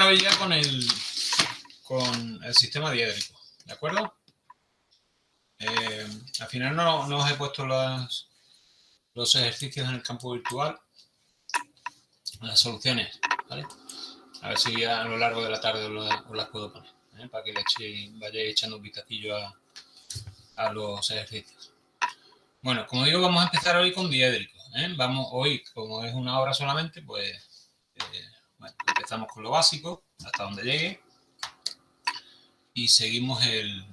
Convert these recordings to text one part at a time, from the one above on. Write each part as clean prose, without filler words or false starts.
hoy ya con el sistema diédrico, ¿de acuerdo? Al final no os he puesto los ejercicios en el campo virtual, las soluciones, ¿vale? A ver si a lo largo de la tarde os las puedo poner, para que vayáis echando un vistacillo a los ejercicios. Bueno, como digo, vamos a empezar hoy con diédrico. Vamos hoy, como es una hora solamente, pues bueno, empezamos con lo básico, hasta donde llegue, y seguimos el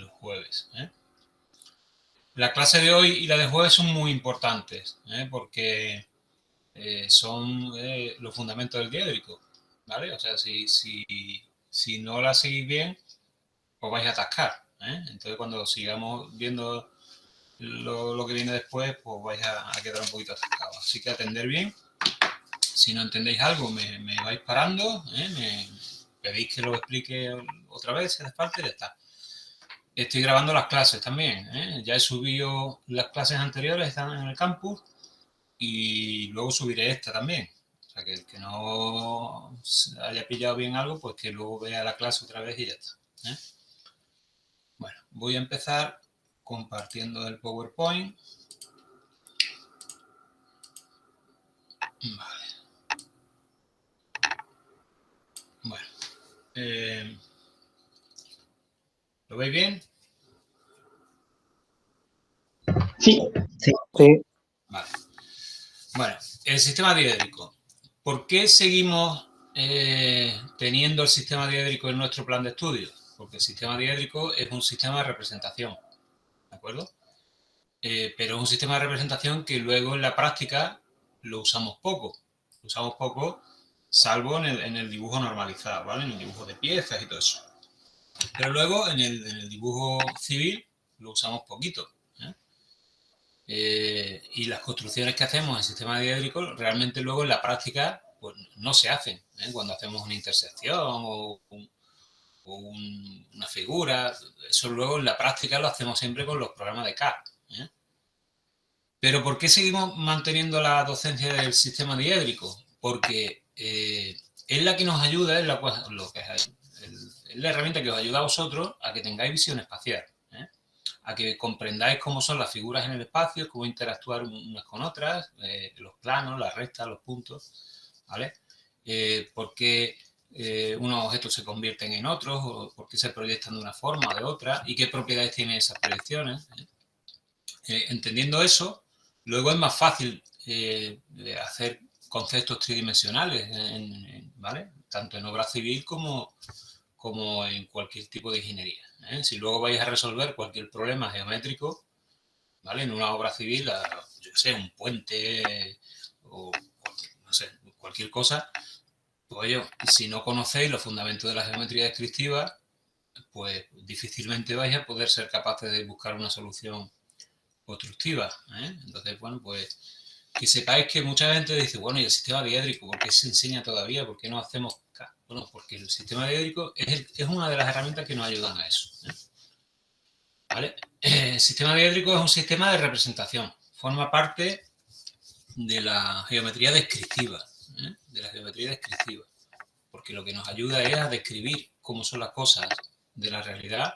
jueves. La clase de hoy y la de jueves son muy importantes, porque son los fundamentos del diédrico, ¿vale? O sea, si no la seguís bien, os vais a atascar, Entonces, cuando sigamos viendo lo que viene después, pues vais a quedar un poquito atascados. Así que atender bien. Si no entendéis algo, me vais parando, me pedís que lo explique otra vez, si hace falta, y ya está. Estoy grabando las clases también, Ya he subido las clases anteriores, están en el campus, y luego subiré esta también. O sea, que el que no haya pillado bien algo, pues que luego vea la clase otra vez y ya está. Bueno, voy a empezar compartiendo el PowerPoint. Vale. Bueno. ¿Lo veis bien? Sí. Vale. Bueno, el sistema diédrico. ¿Por qué seguimos teniendo el sistema diédrico en nuestro plan de estudio? Porque el sistema diédrico es un sistema de representación, ¿de acuerdo? Pero es un sistema de representación que luego en la práctica lo usamos poco. Lo usamos poco, salvo en el dibujo normalizado, ¿vale? En el dibujo de piezas y todo eso. Pero luego en el dibujo civil lo usamos poquito. Y las construcciones que hacemos en sistema diédrico realmente luego en la práctica pues, no se hacen. Cuando hacemos una intersección o una figura, eso luego en la práctica lo hacemos siempre con los programas de CAD. Pero ¿por qué seguimos manteniendo la docencia del sistema diédrico? Porque es la que nos ayuda, es la herramienta que os ayuda a vosotros a que tengáis visión espacial. A que comprendáis cómo son las figuras en el espacio, cómo interactuar unas con otras, los planos, las rectas, los puntos, ¿vale? Por qué unos objetos se convierten en otros, o por qué se proyectan de una forma o de otra, y qué propiedades tienen esas proyecciones. Entendiendo eso, luego es más fácil hacer conceptos tridimensionales, ¿vale? Tanto en obra civil como en cualquier tipo de ingeniería. Si luego vais a resolver cualquier problema geométrico, ¿vale? En una obra civil, yo qué sé, un puente o no sé, cualquier cosa, pues si no conocéis los fundamentos de la geometría descriptiva, pues difícilmente vais a poder ser capaces de buscar una solución constructiva. Entonces, bueno, pues que sepáis que mucha gente dice, bueno, ¿y el sistema diédrico? ¿Por qué se enseña todavía? ¿Por qué no hacemos? Bueno, porque el sistema diédrico es una de las herramientas que nos ayudan a eso. ¿Vale? El sistema diédrico es un sistema de representación. Forma parte de la geometría descriptiva. Porque lo que nos ayuda es a describir cómo son las cosas de la realidad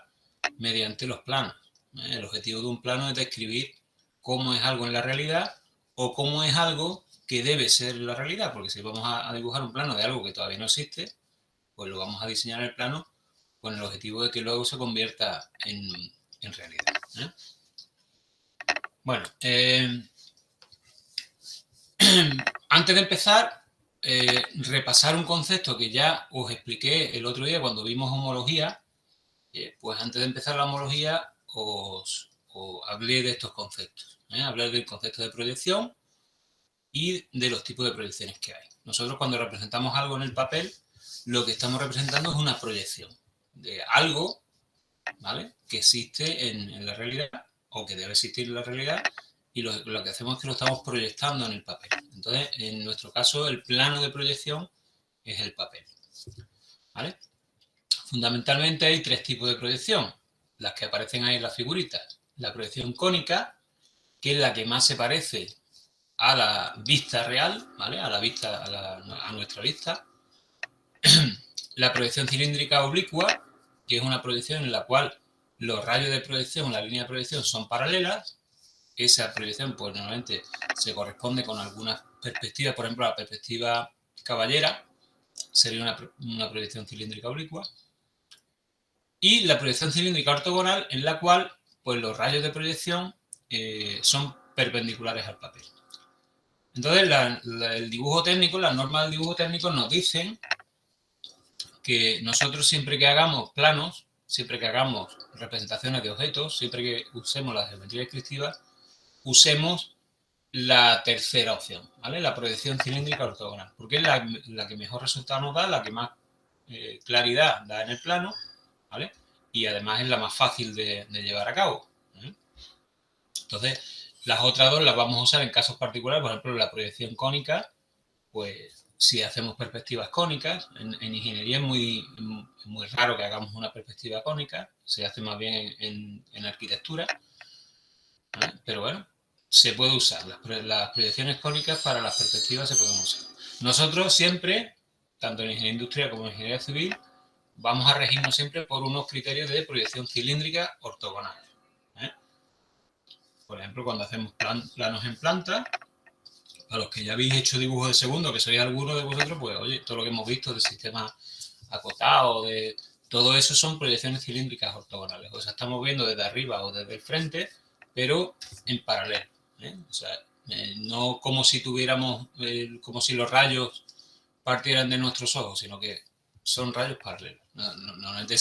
mediante los planos. El objetivo de un plano es describir cómo es algo en la realidad o cómo es algo que debe ser la realidad, porque si vamos a dibujar un plano de algo que todavía no existe, pues lo vamos a diseñar el plano con el objetivo de que luego se convierta en realidad. Bueno, antes de empezar, repasar un concepto que ya os expliqué el otro día cuando vimos homología. Pues antes de empezar la homología os hablé de estos conceptos. Hablar del concepto de proyección y de los tipos de proyecciones que hay. Nosotros cuando representamos algo en el papel, lo que estamos representando es una proyección de algo, ¿vale?, que existe en la realidad o que debe existir en la realidad, y lo que hacemos es que lo estamos proyectando en el papel. Entonces, en nuestro caso, el plano de proyección es el papel, ¿vale? Fundamentalmente hay tres tipos de proyección, las que aparecen ahí en las figuritas. La proyección cónica, que es la que más se parece a la vista real, ¿vale?, a la vista, a nuestra vista. la proyección cilíndrica oblicua, que es una proyección en la cual los rayos de proyección, la línea de proyección son paralelas. Esa proyección, pues normalmente se corresponde con algunas perspectivas, por ejemplo, la perspectiva caballera sería una proyección cilíndrica oblicua. Y la proyección cilíndrica ortogonal, en la cual pues, los rayos de proyección son perpendiculares al papel. Entonces, el dibujo técnico, las normas del dibujo técnico nos dicen que nosotros siempre que hagamos planos, siempre que hagamos representaciones de objetos, siempre que usemos la geometría descriptiva, usemos la tercera opción, ¿vale? La proyección cilíndrica ortogonal, porque es la que mejor resultado nos da, la que más claridad da en el plano, ¿vale? Y además es la más fácil de llevar a cabo. Entonces, las otras dos las vamos a usar en casos particulares, por ejemplo, la proyección cónica, pues si hacemos perspectivas cónicas, en ingeniería es muy raro que hagamos una perspectiva cónica, se hace más bien en arquitectura, ¿vale? Pero bueno, se puede usar, las proyecciones cónicas para las perspectivas se pueden usar. Nosotros siempre, tanto en ingeniería industrial como en ingeniería civil, vamos a regirnos siempre por unos criterios de proyección cilíndrica ortogonal. Por ejemplo, cuando hacemos planos en planta, a los que ya habéis hecho dibujos de segundo, que sois algunos de vosotros, pues oye, todo lo que hemos visto del sistema acotado, de todo eso son proyecciones cilíndricas ortogonales. O sea, estamos viendo desde arriba o desde el frente, pero en paralelo. O sea, no como si tuviéramos, como si los rayos partieran de nuestros ojos, sino que son rayos paralelos. Normalmente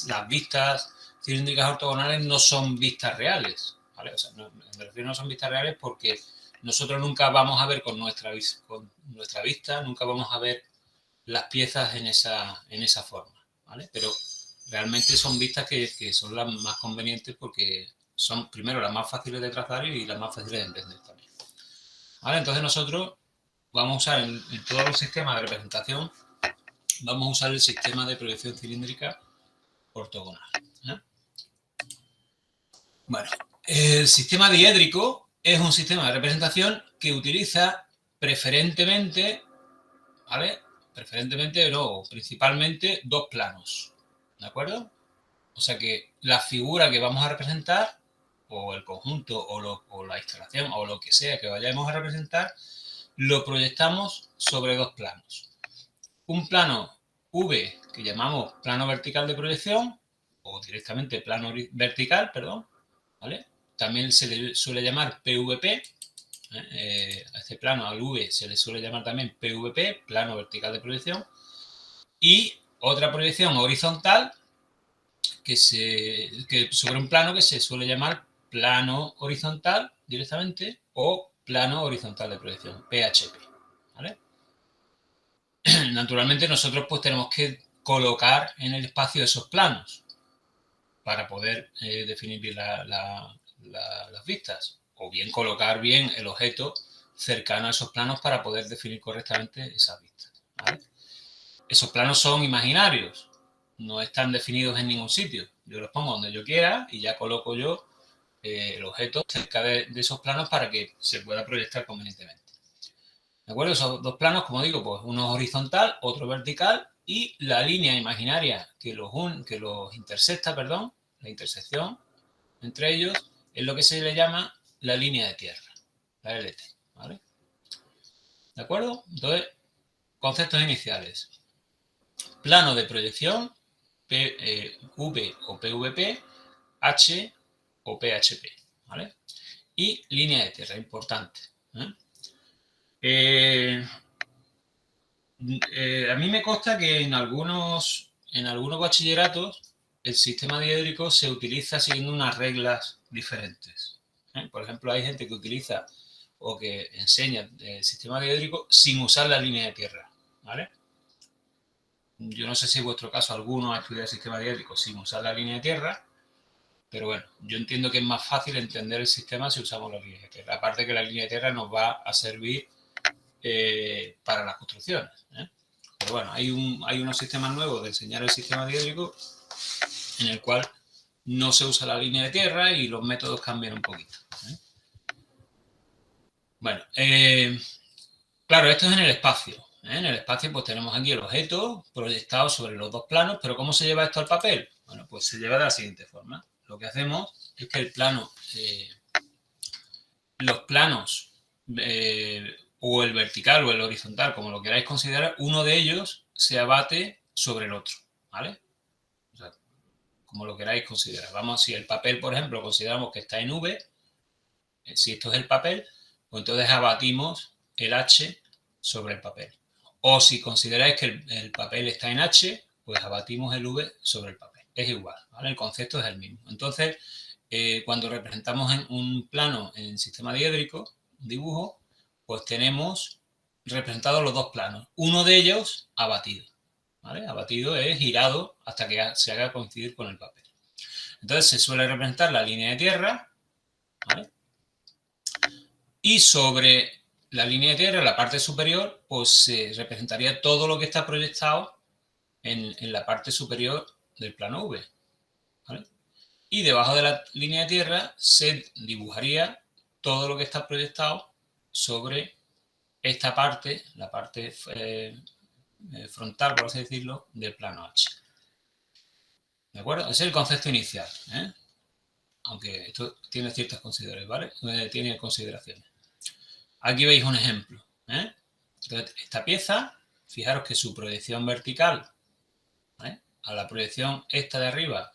las vistas cilíndricas ortogonales no son vistas reales, ¿vale? O sea, me refiero no son vistas reales porque nosotros nunca vamos a ver con nuestra vista, nunca vamos a ver las piezas en esa forma, ¿vale? Pero realmente son vistas que son las más convenientes porque son, primero, las más fáciles de trazar y las más fáciles de entender también. ¿Vale? Entonces nosotros vamos a usar en todos los sistemas de representación, vamos a usar el sistema de proyección cilíndrica ortogonal. Bueno, el sistema diédrico es un sistema de representación que utiliza preferentemente, ¿vale? Preferentemente, no, principalmente dos planos, ¿de acuerdo? O sea que la figura que vamos a representar, o el conjunto, o la instalación, o lo que sea que vayamos a representar, lo proyectamos sobre dos planos. Un plano V, que llamamos plano vertical de proyección, o directamente plano vertical, perdón, ¿vale? También se le suele llamar PVP, a este plano, al V, se le suele llamar también PVP, plano vertical de proyección, y otra proyección horizontal que sobre un plano que se suele llamar plano horizontal directamente o plano horizontal de proyección, PHP, ¿vale? Naturalmente nosotros pues tenemos que colocar en el espacio esos planos para poder definir bien las vistas, o bien colocar bien el objeto cercano a esos planos para poder definir correctamente esas vistas, ¿vale? Esos planos son imaginarios, no están definidos en ningún sitio. Yo los pongo donde yo quiera y ya coloco yo el objeto cerca de esos planos para que se pueda proyectar convenientemente. ¿De acuerdo? Esos dos planos, como digo, pues uno horizontal, otro vertical, y la línea imaginaria que los intersecta, perdón, la intersección entre ellos, es lo que se le llama la línea de tierra, la LT, ¿vale? ¿De acuerdo? Entonces, conceptos iniciales. Plano de proyección, V o PVP, H o PHP, ¿vale? Y línea de tierra, importante. A mí me consta que en algunos bachilleratos el sistema diédrico se utiliza siguiendo unas reglas diferentes. Por ejemplo, hay gente que utiliza o que enseña el sistema diédrico sin usar la línea de tierra, ¿vale? Yo no sé si en vuestro caso alguno ha estudiado el sistema diédrico sin usar la línea de tierra, pero bueno, yo entiendo que es más fácil entender el sistema si usamos la línea de tierra. Aparte que la línea de tierra nos va a servir para las construcciones. Pero bueno, hay unos sistemas nuevos de enseñar el sistema diédrico en el cual no se usa la línea de tierra y los métodos cambian un poquito. Bueno, claro, esto es en el espacio. En el espacio pues tenemos aquí el objeto proyectado sobre los dos planos, pero ¿cómo se lleva esto al papel? Bueno, pues se lleva de la siguiente forma. Lo que hacemos es que los planos o el vertical o el horizontal, como lo queráis considerar, uno de ellos se abate sobre el otro, ¿vale? O sea, como lo queráis considerar. Vamos, si el papel, por ejemplo, consideramos que está en V, si esto es el papel, pues entonces abatimos el H sobre el papel. O si consideráis que el papel está en H, pues abatimos el V sobre el papel. Es igual, ¿vale? El concepto es el mismo. Entonces, cuando representamos en un plano en sistema diédrico, un dibujo, pues tenemos representados los dos planos. Uno de ellos abatido, ¿vale? Abatido es girado hasta que se haga coincidir con el papel. Entonces se suele representar la línea de tierra, ¿vale? Y sobre la línea de tierra, la parte superior, pues se representaría todo lo que está proyectado en la parte superior del plano V, ¿vale? Y debajo de la línea de tierra se dibujaría todo lo que está proyectado sobre esta parte, la parte frontal, por así decirlo, del plano H. ¿De acuerdo? Ese es el concepto inicial, ¿eh? Aunque esto tiene ciertas consideraciones, ¿vale? Tiene consideraciones. Aquí veis un ejemplo, ¿eh? Entonces, esta pieza, fijaros que su proyección vertical, ¿vale? A la proyección esta de arriba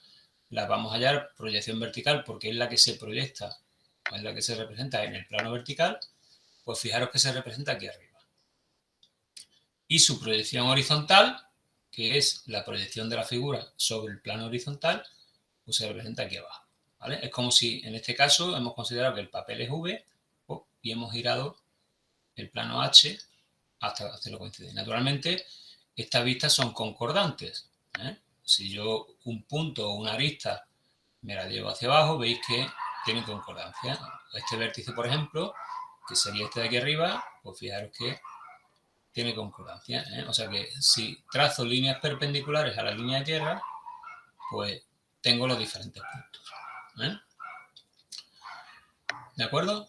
la vamos a hallar proyección vertical porque es la que se proyecta, o es la que se representa en el plano vertical, pues fijaros que se representa aquí arriba. Y su proyección horizontal, que es la proyección de la figura sobre el plano horizontal, pues se representa aquí abajo, ¿vale? Es como si en este caso hemos considerado que el papel es V y hemos girado el plano H hasta hacerlo coincidir. Naturalmente, estas vistas son concordantes, ¿eh? Si yo un punto o una arista me la llevo hacia abajo, veis que tienen concordancia. Este vértice, por ejemplo, que sería este de aquí arriba, pues fijaros que tiene concordancia, ¿eh? O sea que si trazo líneas perpendiculares a la línea de tierra, pues tengo los diferentes puntos, ¿eh? ¿De acuerdo?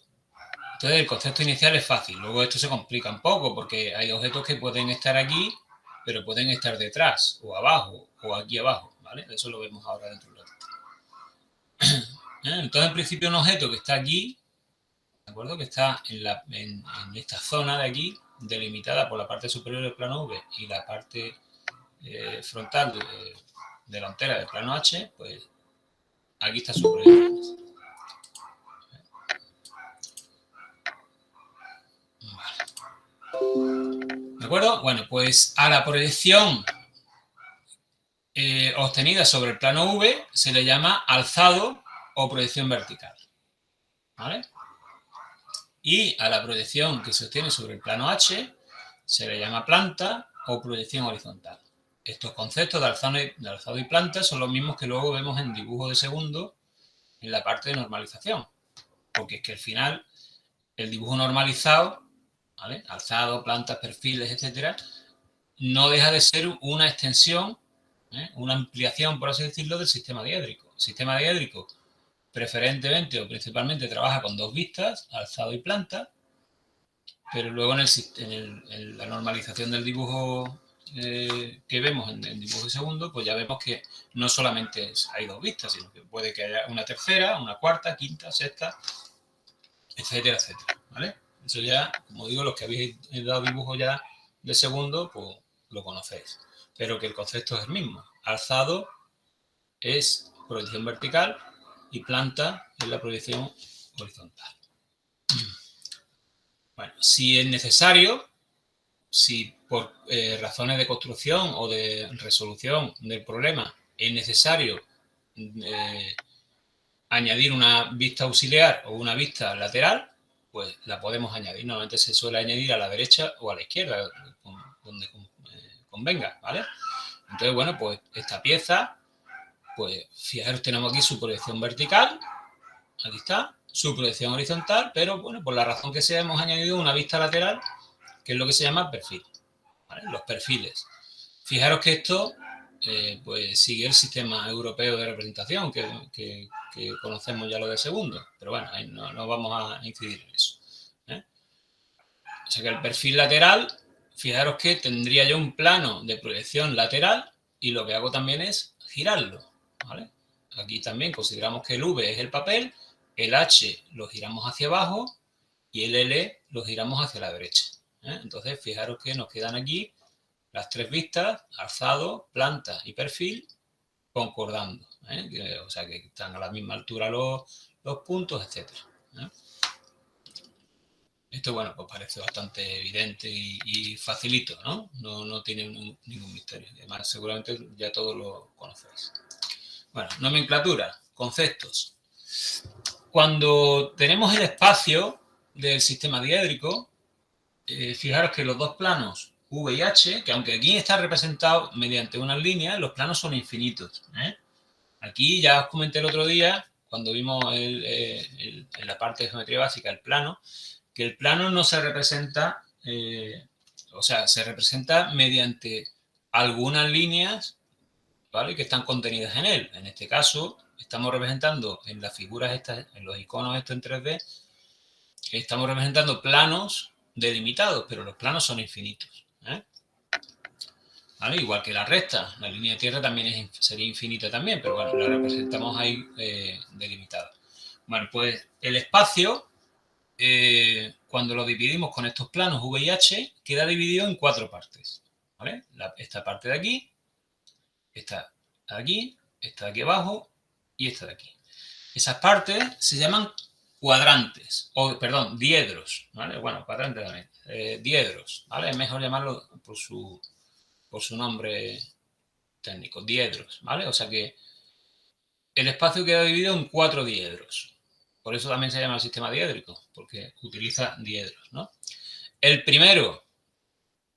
Entonces el concepto inicial es fácil, luego esto se complica un poco porque hay objetos que pueden estar aquí, pero pueden estar detrás, o abajo, o aquí abajo, ¿vale? Eso lo vemos ahora dentro de un ratito. Entonces en principio un objeto que está aquí, ¿de acuerdo? Que está en esta zona de aquí, delimitada por la parte superior del plano V y la parte frontal delantera del plano H, pues aquí está su proyección. ¿De acuerdo? Bueno, pues a la proyección obtenida sobre el plano V se le llama alzado o proyección vertical, ¿vale? Y a la proyección que se obtiene sobre el plano H se le llama planta o proyección horizontal. Estos conceptos de alzado y planta son los mismos que luego vemos en dibujo de segundo en la parte de normalización, porque es que al final el dibujo normalizado, ¿vale? Alzado, plantas, perfiles, etcétera, no deja de ser una extensión, una ampliación, por así decirlo, del sistema diédrico. El sistema diédrico preferentemente o principalmente trabaja con dos vistas, alzado y planta, pero luego en la normalización del dibujo que vemos en el dibujo de segundo, pues ya vemos que no solamente hay dos vistas, sino que puede que haya una tercera, una cuarta, quinta, sexta, etcétera, etcétera, ¿vale? Eso ya, como digo, los que habéis dado dibujo ya de segundo, pues lo conocéis. Pero que el concepto es el mismo. Alzado es proyección vertical y planta es la proyección horizontal. Bueno, si es necesario, si por razones de construcción o de resolución del problema es necesario añadir una vista auxiliar o una vista lateral, pues la podemos añadir. Normalmente se suele añadir a la derecha o a la izquierda, donde convenga, ¿vale? Entonces, bueno, pues esta pieza, pues fijaros, tenemos aquí su proyección vertical, aquí está, su proyección horizontal, pero bueno, por la razón que sea hemos añadido una vista lateral, que es lo que se llama perfil, ¿vale? Los perfiles. Fijaros que esto pues sigue el sistema europeo de representación que conocemos ya lo de segundo, pero bueno, ahí no vamos a incidir en eso, ¿eh? O sea que el perfil lateral, fijaros que tendría yo un plano de proyección lateral y lo que hago también es girarlo, ¿vale? Aquí también consideramos que el V es el papel, el H lo giramos hacia abajo y el L lo giramos hacia la derecha, ¿eh? Entonces, fijaros que nos quedan aquí las tres vistas, alzado, planta y perfil, concordando, ¿eh? O sea, que están a la misma altura los puntos, etc. ¿eh? Esto, bueno, pues parece bastante evidente y facilito, ¿no? No tiene ningún misterio. Además, seguramente ya todos lo conocéis. Bueno, nomenclatura, conceptos. Cuando tenemos el espacio del sistema diédrico, fijaros que los dos planos V y H, que aunque aquí está representado mediante unas líneas, los planos son infinitos, ¿eh? Aquí ya os comenté el otro día, cuando vimos en la parte de geometría básica el plano, que el plano no se representa, o sea, se representa mediante algunas líneas, ¿vale?, que están contenidas en él. En este caso, estamos representando en las figuras estas, en los iconos estos en 3D, estamos representando planos delimitados, pero los planos son infinitos, ¿eh? ¿Vale? Igual que la recta, la línea de tierra también sería infinita también, pero bueno, la representamos ahí delimitada. Bueno, pues el espacio, cuando lo dividimos con estos planos V y H, queda dividido en cuatro partes, ¿vale? Esta parte de aquí, esta de aquí, esta de aquí abajo y esta de aquí. Esas partes se llaman cuadrantes, o perdón, diedros, ¿vale? Bueno, cuadrantes también, diedros, ¿vale? Es mejor llamarlo por su nombre técnico, diedros, ¿vale? O sea que el espacio queda dividido en cuatro diedros. Por eso también se llama el sistema diédrico, porque utiliza diedros, ¿no? El primero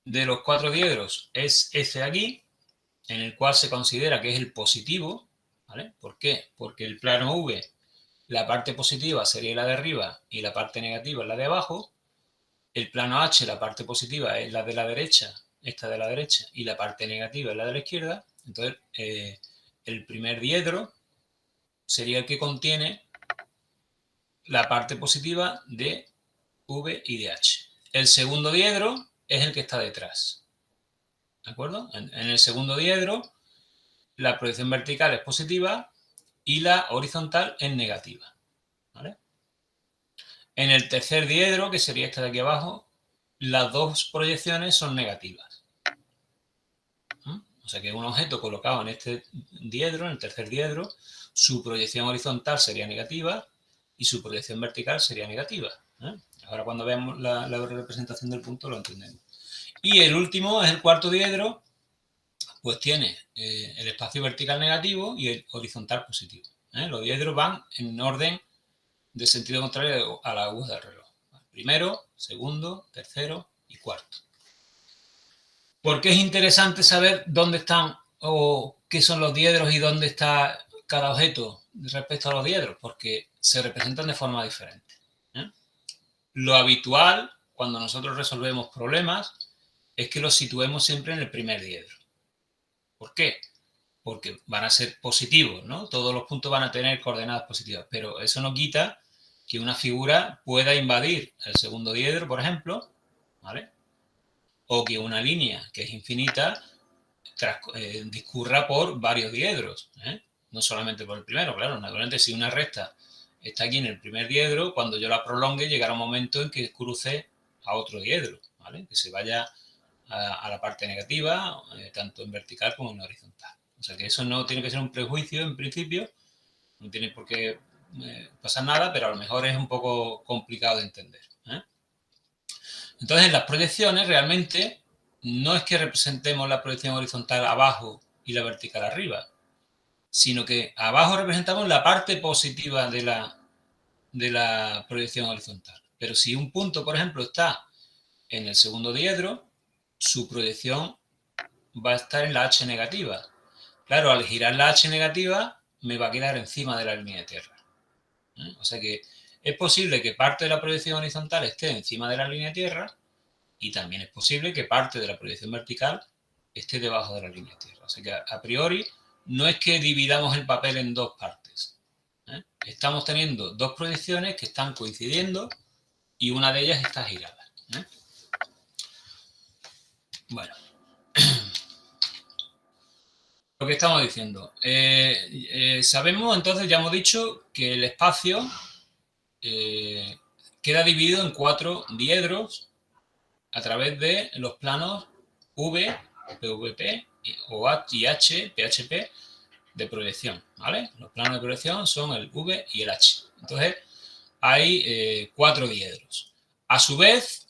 de los cuatro diedros es este de aquí, en el cual se considera que es el positivo, ¿vale? ¿Por qué? Porque el plano V, la parte positiva sería la de arriba y la parte negativa es la de abajo. El plano H, la parte positiva es la de la derecha, esta de la derecha, y la parte negativa es la de la izquierda. Entonces, el primer diedro sería el que contiene la parte positiva de V y de H. El segundo diedro es el que está detrás, ¿de acuerdo? En el segundo diedro, la proyección vertical es positiva y la horizontal es negativa, ¿vale? En el tercer diedro, que sería este de aquí abajo, las dos proyecciones son negativas. O sea que un objeto colocado en este diedro, en el tercer diedro, su proyección horizontal sería negativa y su proyección vertical sería negativa, ¿eh? Ahora cuando veamos la representación del punto lo entendemos. Y el último es el cuarto diedro, pues tiene el espacio vertical negativo y el horizontal positivo, ¿eh? Los diedros van en orden de sentido contrario a la aguja del reloj. Primero, segundo, tercero y cuarto. ¿Por qué es interesante saber dónde están o qué son los diedros y dónde está cada objeto respecto a los diedros? Porque se representan de forma diferente, ¿eh? Lo habitual, cuando nosotros resolvemos problemas, es que los situemos siempre en el primer diedro. ¿Por qué? Porque van a ser positivos, ¿no? Todos los puntos van a tener coordenadas positivas, pero eso no quita que una figura pueda invadir el segundo diedro, por ejemplo, ¿vale? O que una línea que es infinita discurra por varios diedros, ¿eh? No solamente por el primero, claro. Naturalmente, si una recta está aquí en el primer diedro, cuando yo la prolongue llegará un momento en que cruce a otro diedro, ¿vale? Que se vaya a la parte negativa, tanto en vertical como en horizontal. O sea que eso no tiene que ser un prejuicio en principio, no tiene por qué pasar nada, pero a lo mejor es un poco complicado de entender, ¿eh? Entonces, las proyecciones realmente no es que representemos la proyección horizontal abajo y la vertical arriba, sino que abajo representamos la parte positiva de la proyección horizontal. Pero si un punto, por ejemplo, está en el segundo diedro, su proyección va a estar en la H negativa. Claro, al girar la H negativa, me va a quedar encima de la línea de tierra, ¿eh? O sea que es posible que parte de la proyección horizontal esté encima de la línea de tierra y también es posible que parte de la proyección vertical esté debajo de la línea de tierra. O sea que a priori no es que dividamos el papel en dos partes, ¿eh? Estamos teniendo dos proyecciones que están coincidiendo y una de ellas está girada, ¿eh? Bueno, lo que estamos diciendo. Sabemos, entonces, ya hemos dicho que el espacio queda dividido en 4 diedros a través de los planos V, PVP o H y H, PHP, de proyección, ¿vale? Los planos de proyección son el V y el H. Entonces, hay 4 diedros. A su vez,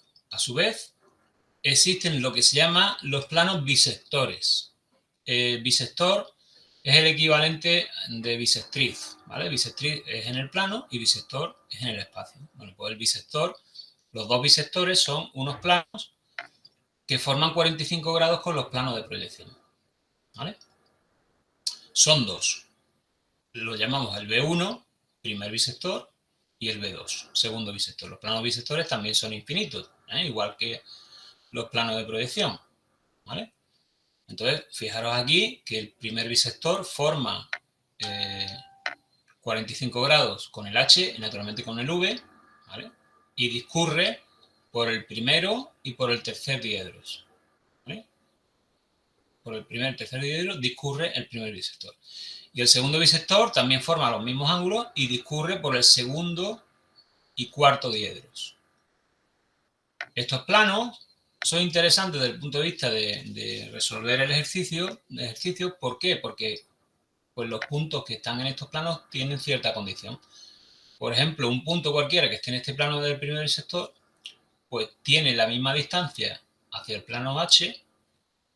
existen lo que se llama los planos bisectores. Bisector es el equivalente de bisectriz, ¿vale? Bisectriz es en el plano y bisector es en el espacio. Bueno, pues el bisector, los dos bisectores son unos planos que forman 45 grados con los planos de proyección, ¿vale? Son dos. Lo llamamos el B1, primer bisector, y el B2, segundo bisector. Los planos bisectores también son infinitos, igual que los planos de proyección, ¿vale? Entonces, fijaros aquí que el primer bisector forma 45 grados con el H y naturalmente con el V, ¿vale? Y discurre por el primero y por el tercer diedros, ¿vale? Por el primer y tercer diedro discurre el primer bisector. Y el segundo bisector también forma los mismos ángulos y discurre por el segundo y cuarto diedros. Estos planos son interesantes desde el punto de vista de resolver el ejercicio. ¿Por qué? Porque pues, los puntos que están en estos planos tienen cierta condición. Por ejemplo, un punto cualquiera que esté en este plano del primer bisector, pues tiene la misma distancia hacia el plano H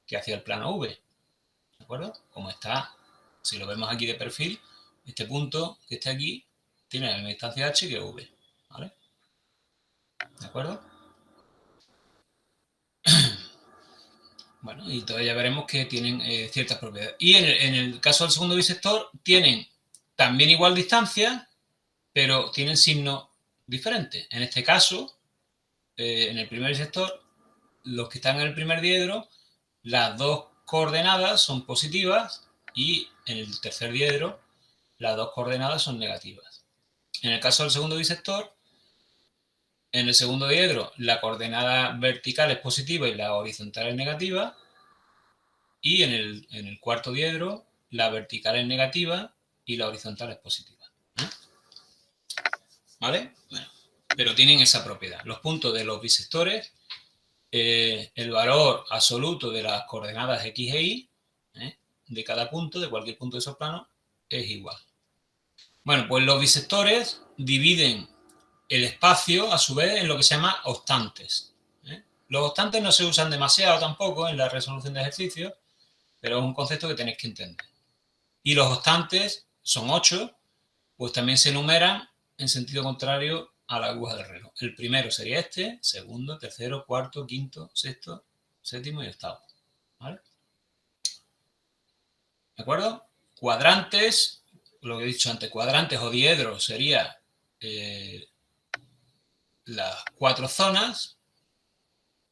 que hacia el plano V. ¿De acuerdo? Como está, si lo vemos aquí de perfil, este punto que está aquí tiene la misma distancia H que V. ¿Vale? ¿De acuerdo? Bueno, y todavía veremos que tienen ciertas propiedades. Y en el caso del segundo bisector, tienen también igual distancia, pero tienen signos diferentes. En este caso, en el primer bisector, los que están en el primer diedro, las dos coordenadas son positivas y en el tercer diedro, las dos coordenadas son negativas. En el caso del segundo bisector, en el segundo diedro, la coordenada vertical es positiva y la horizontal es negativa. Y en el cuarto diedro, la vertical es negativa y la horizontal es positiva. ¿Vale? Bueno, pero tienen esa propiedad. Los puntos de los bisectores, el valor absoluto de las coordenadas X e Y, de cada punto, de cualquier punto de esos planos, es igual. Bueno, pues los bisectores dividen el espacio, a su vez, en lo que se llama octantes. Los octantes no se usan demasiado tampoco en la resolución de ejercicios, pero es un concepto que tenéis que entender. Y los octantes son 8, pues también se enumeran en sentido contrario a la aguja del reloj. El primero sería este, segundo, tercero, cuarto, quinto, sexto, séptimo y octavo. ¿Vale? ¿De acuerdo? Cuadrantes, lo que he dicho antes, cuadrantes o diedros sería las 4 zonas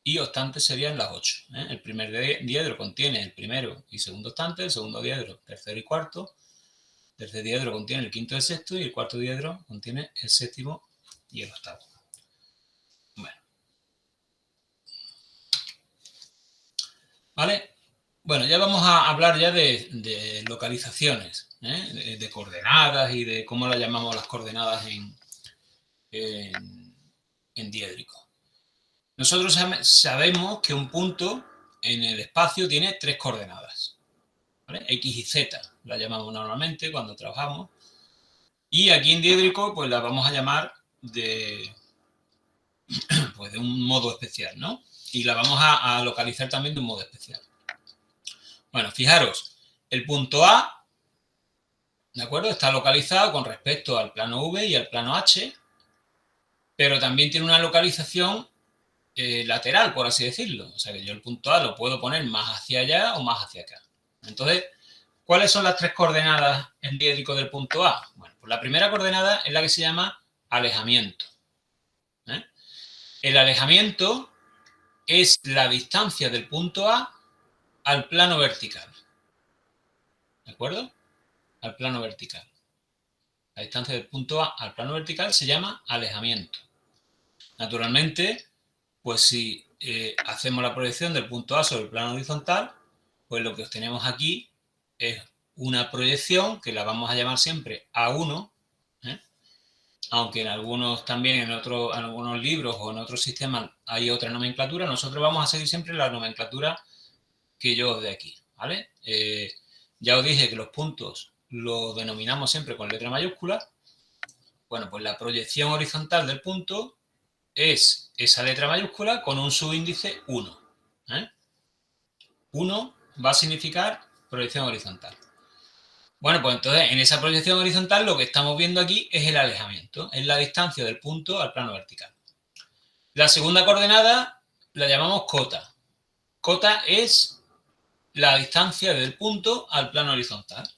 y octantes serían las 8. El primer diedro contiene el primero y segundo octante, el segundo diedro, tercero y cuarto, el tercer diedro contiene el quinto y el sexto y el cuarto diedro contiene el séptimo y el octavo. Bueno. ¿Vale? Bueno, ya vamos a hablar ya de localizaciones, de coordenadas y de cómo las llamamos las coordenadas en diédrico. Nosotros sabemos que un punto en el espacio tiene 3 coordenadas, ¿vale? X y Z las llamamos normalmente cuando trabajamos. Y aquí en diédrico pues las vamos a llamar pues de un modo especial, ¿no? Y la vamos a localizar también de un modo especial. Bueno, fijaros, el punto A, ¿de acuerdo? Está localizado con respecto al plano V y al plano H, pero también tiene una localización lateral, por así decirlo. O sea que yo el punto A lo puedo poner más hacia allá o más hacia acá. Entonces, ¿cuáles son las 3 coordenadas en diédrico del punto A? Bueno, pues la primera coordenada es la que se llama alejamiento. El alejamiento es la distancia del punto A al plano vertical. ¿De acuerdo? Al plano vertical. La distancia del punto A al plano vertical se llama alejamiento. Naturalmente, pues si hacemos la proyección del punto A sobre el plano horizontal, pues lo que obtenemos aquí es una proyección que la vamos a llamar siempre A1, aunque en algunos también, en algunos libros o en otros sistemas hay otra nomenclatura. Nosotros vamos a seguir siempre la nomenclatura que yo os dé aquí, ¿vale? Ya os dije que los puntos los denominamos siempre con letra mayúscula. Bueno, pues la proyección horizontal del punto es esa letra mayúscula con un subíndice 1. 1 va a significar proyección horizontal. Bueno, pues entonces en esa proyección horizontal lo que estamos viendo aquí es el alejamiento, es la distancia del punto al plano vertical. La segunda coordenada la llamamos cota. Cota es la distancia del punto al plano horizontal.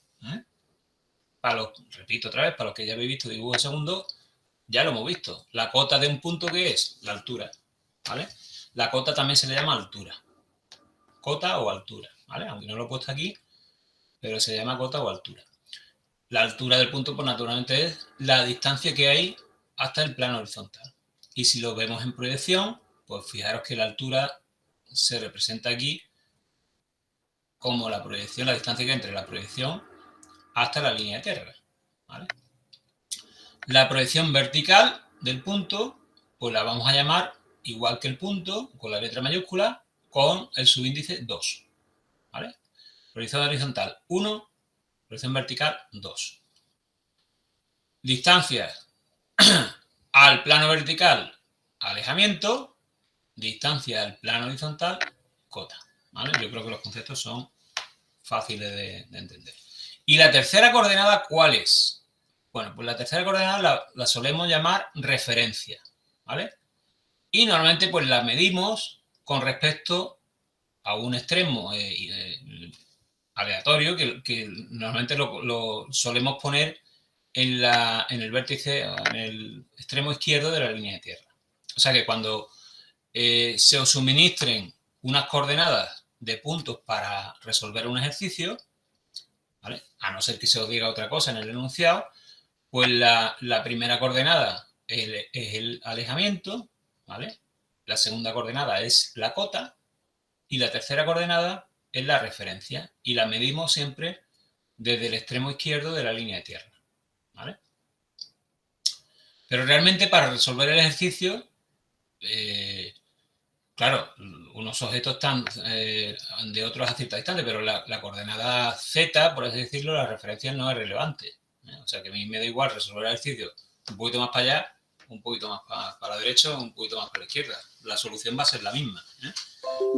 Repito otra vez, para los que ya habéis visto dibujo de segundo, ya lo hemos visto. La cota de un punto, ¿qué es? La altura, ¿vale? La cota también se le llama altura. Cota o altura, ¿vale? Aunque no lo he puesto aquí, pero se llama cota o altura. La altura del punto, pues naturalmente es la distancia que hay hasta el plano horizontal. Y si lo vemos en proyección, pues fijaros que la altura se representa aquí como la proyección, la distancia que hay entre la proyección hasta la línea de tierra, ¿vale? La proyección vertical del punto, pues la vamos a llamar igual que el punto, con la letra mayúscula, con el subíndice 2, ¿vale? Proyección horizontal 1, proyección vertical 2. Distancias al plano vertical, alejamiento, distancia al plano horizontal, cota, ¿vale? Yo creo que los conceptos son fáciles de entender. ¿Y la tercera coordenada cuál es? Bueno, pues la tercera coordenada la solemos llamar referencia, ¿vale? Y normalmente pues la medimos con respecto a un extremo aleatorio que normalmente lo solemos poner en el vértice, en el extremo izquierdo de la línea de tierra. O sea que cuando se os suministren unas coordenadas de puntos para resolver un ejercicio, ¿vale? A no ser que se os diga otra cosa en el enunciado, pues la primera coordenada es el alejamiento, ¿vale? La segunda coordenada es la cota y la tercera coordenada es la referencia y la medimos siempre desde el extremo izquierdo de la línea de tierra, ¿vale? Pero realmente para resolver el ejercicio, claro, unos objetos están de otros a cierta distancia, pero la coordenada z, por así decirlo, la referencia no es relevante. O sea que a mí me da igual resolver el ejercicio un poquito más para allá, un poquito más para la derecha, un poquito más para la izquierda. La solución va a ser la misma.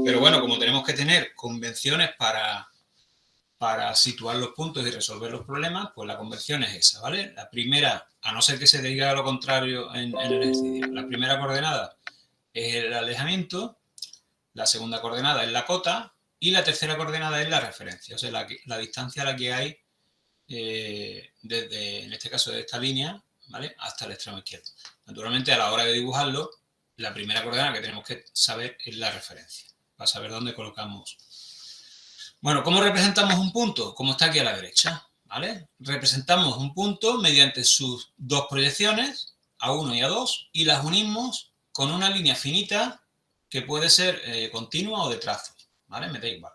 Pero bueno, como tenemos que tener convenciones para situar los puntos y resolver los problemas, pues la convención es esa, ¿vale? La primera, a no ser que se diga lo contrario en el ejercicio, la primera coordenada es el alejamiento, la segunda coordenada es la cota y la tercera coordenada es la referencia, o sea, la distancia a la que hay desde, en este caso, de esta línea, ¿vale? Hasta el extremo izquierdo. Naturalmente, a la hora de dibujarlo, la primera coordenada que tenemos que saber es la referencia, para saber dónde colocamos. Bueno, ¿cómo representamos un punto? Como está aquí a la derecha, ¿vale? Representamos un punto mediante sus dos proyecciones, A1 y A2, y las unimos con una línea finita que puede ser continua o de trazo, ¿vale? Me da igual.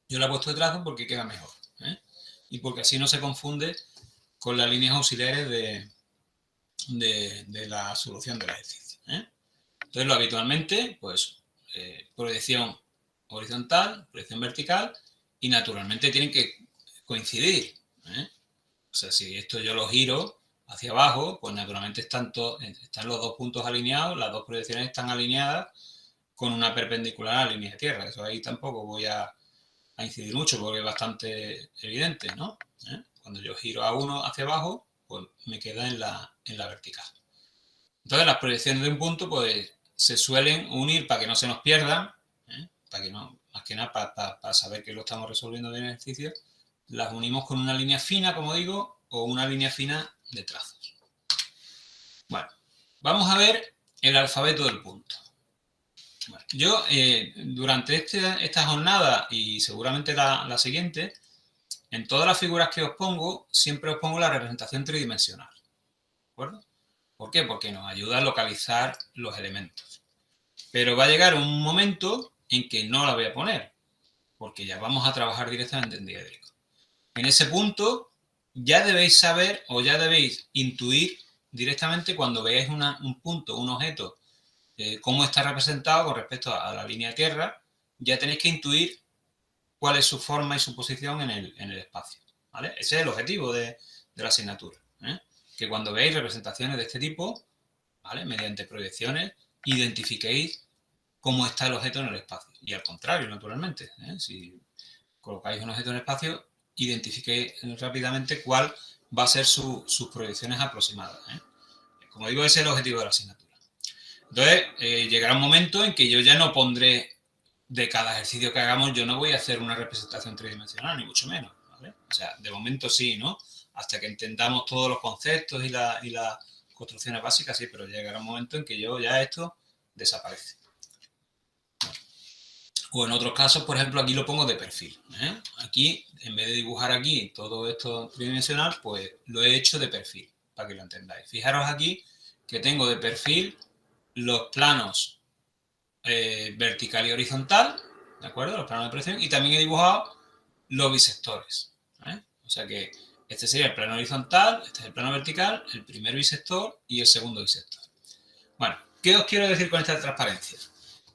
Yo la he puesto de trazo porque queda mejor, y porque así no se confunde con las líneas auxiliares de la solución del ejercicio. Entonces, lo habitualmente, pues, proyección horizontal, proyección vertical, y naturalmente tienen que coincidir. O sea, si esto yo lo giro hacia abajo, pues naturalmente están los dos puntos alineados, las dos proyecciones están alineadas con una perpendicular a la línea de tierra. Eso ahí tampoco voy a incidir mucho porque es bastante evidente, ¿no? Cuando yo giro a uno hacia abajo, pues me queda en la vertical. Entonces, las proyecciones de un punto, pues, se suelen unir para que no se nos pierdan, para que no, más que nada para saber que lo estamos resolviendo bien en el ejercicio, las unimos con una línea fina, como digo, o una línea fina de trazos. Bueno, vamos a ver el alfabeto del punto. Bueno, yo, durante esta jornada y seguramente la siguiente, en todas las figuras que os pongo, siempre os pongo la representación tridimensional, ¿de acuerdo? ¿Por qué? Porque nos ayuda a localizar los elementos. Pero va a llegar un momento en que no la voy a poner, porque ya vamos a trabajar directamente en diédrico. En ese punto ya debéis saber o ya debéis intuir directamente cuando veáis un punto, un objeto, cómo está representado con respecto a la línea tierra, ya tenéis que intuir cuál es su forma y su posición en el espacio, ¿vale? Ese es el objetivo de la asignatura, ¿eh? Que cuando veáis representaciones de este tipo, ¿vale? Mediante proyecciones, identifiquéis cómo está el objeto en el espacio. Y al contrario, naturalmente, ¿eh? Si colocáis un objeto en el espacio, identifiquéis rápidamente cuál va a ser sus proyecciones aproximadas, ¿eh? Como digo, ese es el objetivo de la asignatura. Entonces, llegará un momento en que yo ya no pondré de cada ejercicio que hagamos, yo no voy a hacer una representación tridimensional, ni mucho menos, ¿vale? O sea, de momento sí, ¿no? Hasta que entendamos todos los conceptos y las construcciones básicas, sí, pero llegará un momento en que yo ya esto desaparece. O en otros casos, por ejemplo, aquí lo pongo de perfil, ¿eh? Aquí, en vez de dibujar aquí todo esto tridimensional, pues lo he hecho de perfil, para que lo entendáis. Fijaros aquí que tengo de perfil los planos vertical y horizontal, ¿de acuerdo? Los planos de proyección, y también he dibujado los bisectores, ¿eh? O sea que este sería el plano horizontal, este es el plano vertical, el primer bisector y el segundo bisector. Bueno, ¿qué os quiero decir con esta transparencia?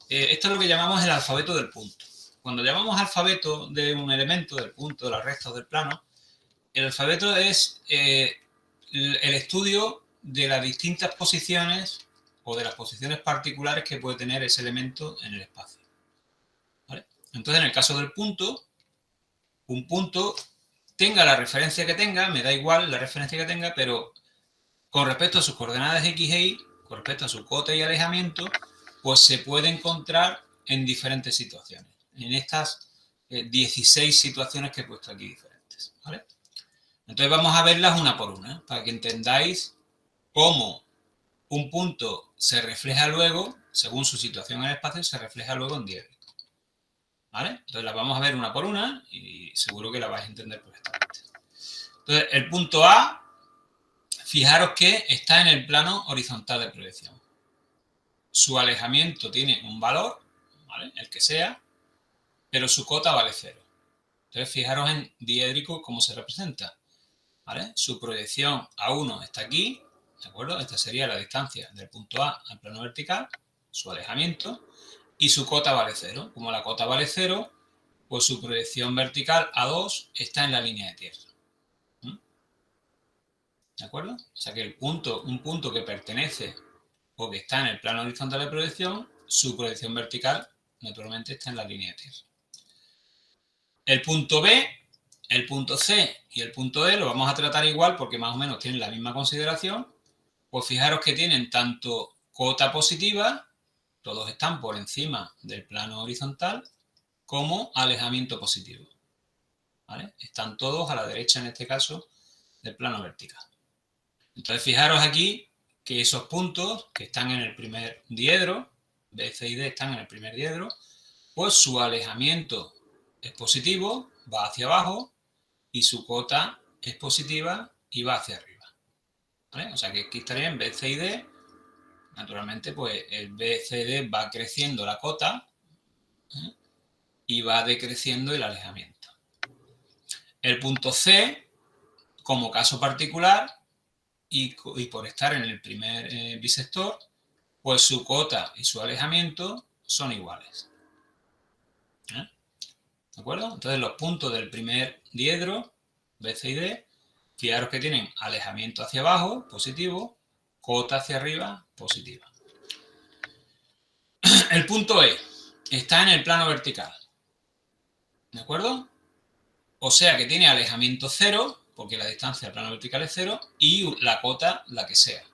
Esto es lo que llamamos el alfabeto del punto. Cuando llamamos alfabeto de un elemento, del punto, de la recta o del plano, el alfabeto es el estudio de las distintas posiciones o de las posiciones particulares que puede tener ese elemento en el espacio, ¿vale? Entonces, en el caso del punto, un punto, tenga la referencia que tenga, me da igual la referencia que tenga, pero con respecto a sus coordenadas X e Y, con respecto a su cota y alejamiento, pues se puede encontrar en diferentes situaciones. En estas 16 situaciones que he puesto aquí diferentes, ¿vale? Entonces vamos a verlas una por una, para que entendáis cómo un punto se refleja luego, según su situación en el espacio, se refleja luego en diédrico, ¿vale? Entonces las vamos a ver una por una y seguro que la vais a entender perfectamente. Entonces, el punto A, fijaros que está en el plano horizontal de proyección. Su alejamiento tiene un valor, ¿vale? El que sea, pero su cota vale 0. Entonces, fijaros en diédrico cómo se representa, ¿vale? Su proyección A1 está aquí, ¿de acuerdo? Esta sería la distancia del punto A al plano vertical, su alejamiento, y su cota vale 0. Como la cota vale 0, pues su proyección vertical A2 está en la línea de tierra. ¿De acuerdo? O sea que un punto que pertenece o que está en el plano horizontal de proyección, su proyección vertical naturalmente está en la línea de tierra. El punto B, el punto C y el punto D lo vamos a tratar igual porque más o menos tienen la misma consideración. Pues fijaros que tienen tanto cota positiva, todos están por encima del plano horizontal, como alejamiento positivo, ¿vale? Están todos a la derecha, en este caso, del plano vertical. Entonces fijaros aquí que esos puntos que están en el primer diedro, B, C y D están en el primer diedro, pues su alejamiento es positivo, va hacia abajo, y su cota es positiva y va hacia arriba, ¿vale? O sea que aquí estarían B, C y D. Naturalmente, pues el B, C, D va creciendo la cota, ¿eh? Y va decreciendo el alejamiento. El punto C, como caso particular, y por estar en el primer bisector, pues su cota y su alejamiento son iguales, ¿eh? ¿De acuerdo? Entonces los puntos del primer diedro, B, C y D, fijaros que tienen alejamiento hacia abajo, positivo, cota hacia arriba, positiva. El punto E está en el plano vertical, ¿de acuerdo? O sea que tiene alejamiento 0, porque la distancia al plano vertical es 0, y la cota la que sea.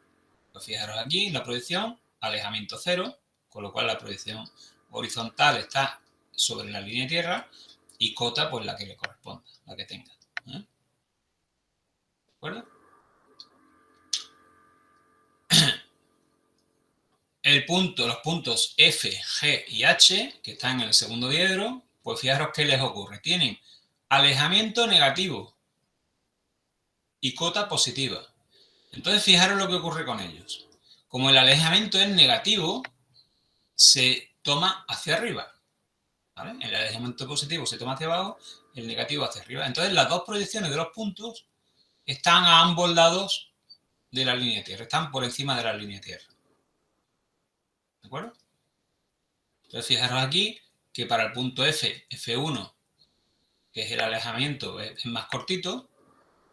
Pues fijaros aquí, la proyección, alejamiento 0, con lo cual la proyección horizontal está sobre la línea de tierra, y cota pues la que le corresponda, la que tenga, ¿eh? ¿De acuerdo? Los puntos F, G y H, que están en el segundo diedro, pues fijaros qué les ocurre. Tienen alejamiento negativo y cota positiva. Entonces fijaros lo que ocurre con ellos. Como el alejamiento es negativo, se toma hacia arriba, ¿vale? El alejamiento positivo se toma hacia abajo, el negativo hacia arriba. Entonces, las dos proyecciones de los puntos están a ambos lados de la línea de tierra, están por encima de la línea de tierra. ¿De acuerdo? Entonces, fijaros aquí que para el punto F, F1, que es el alejamiento, es más cortito,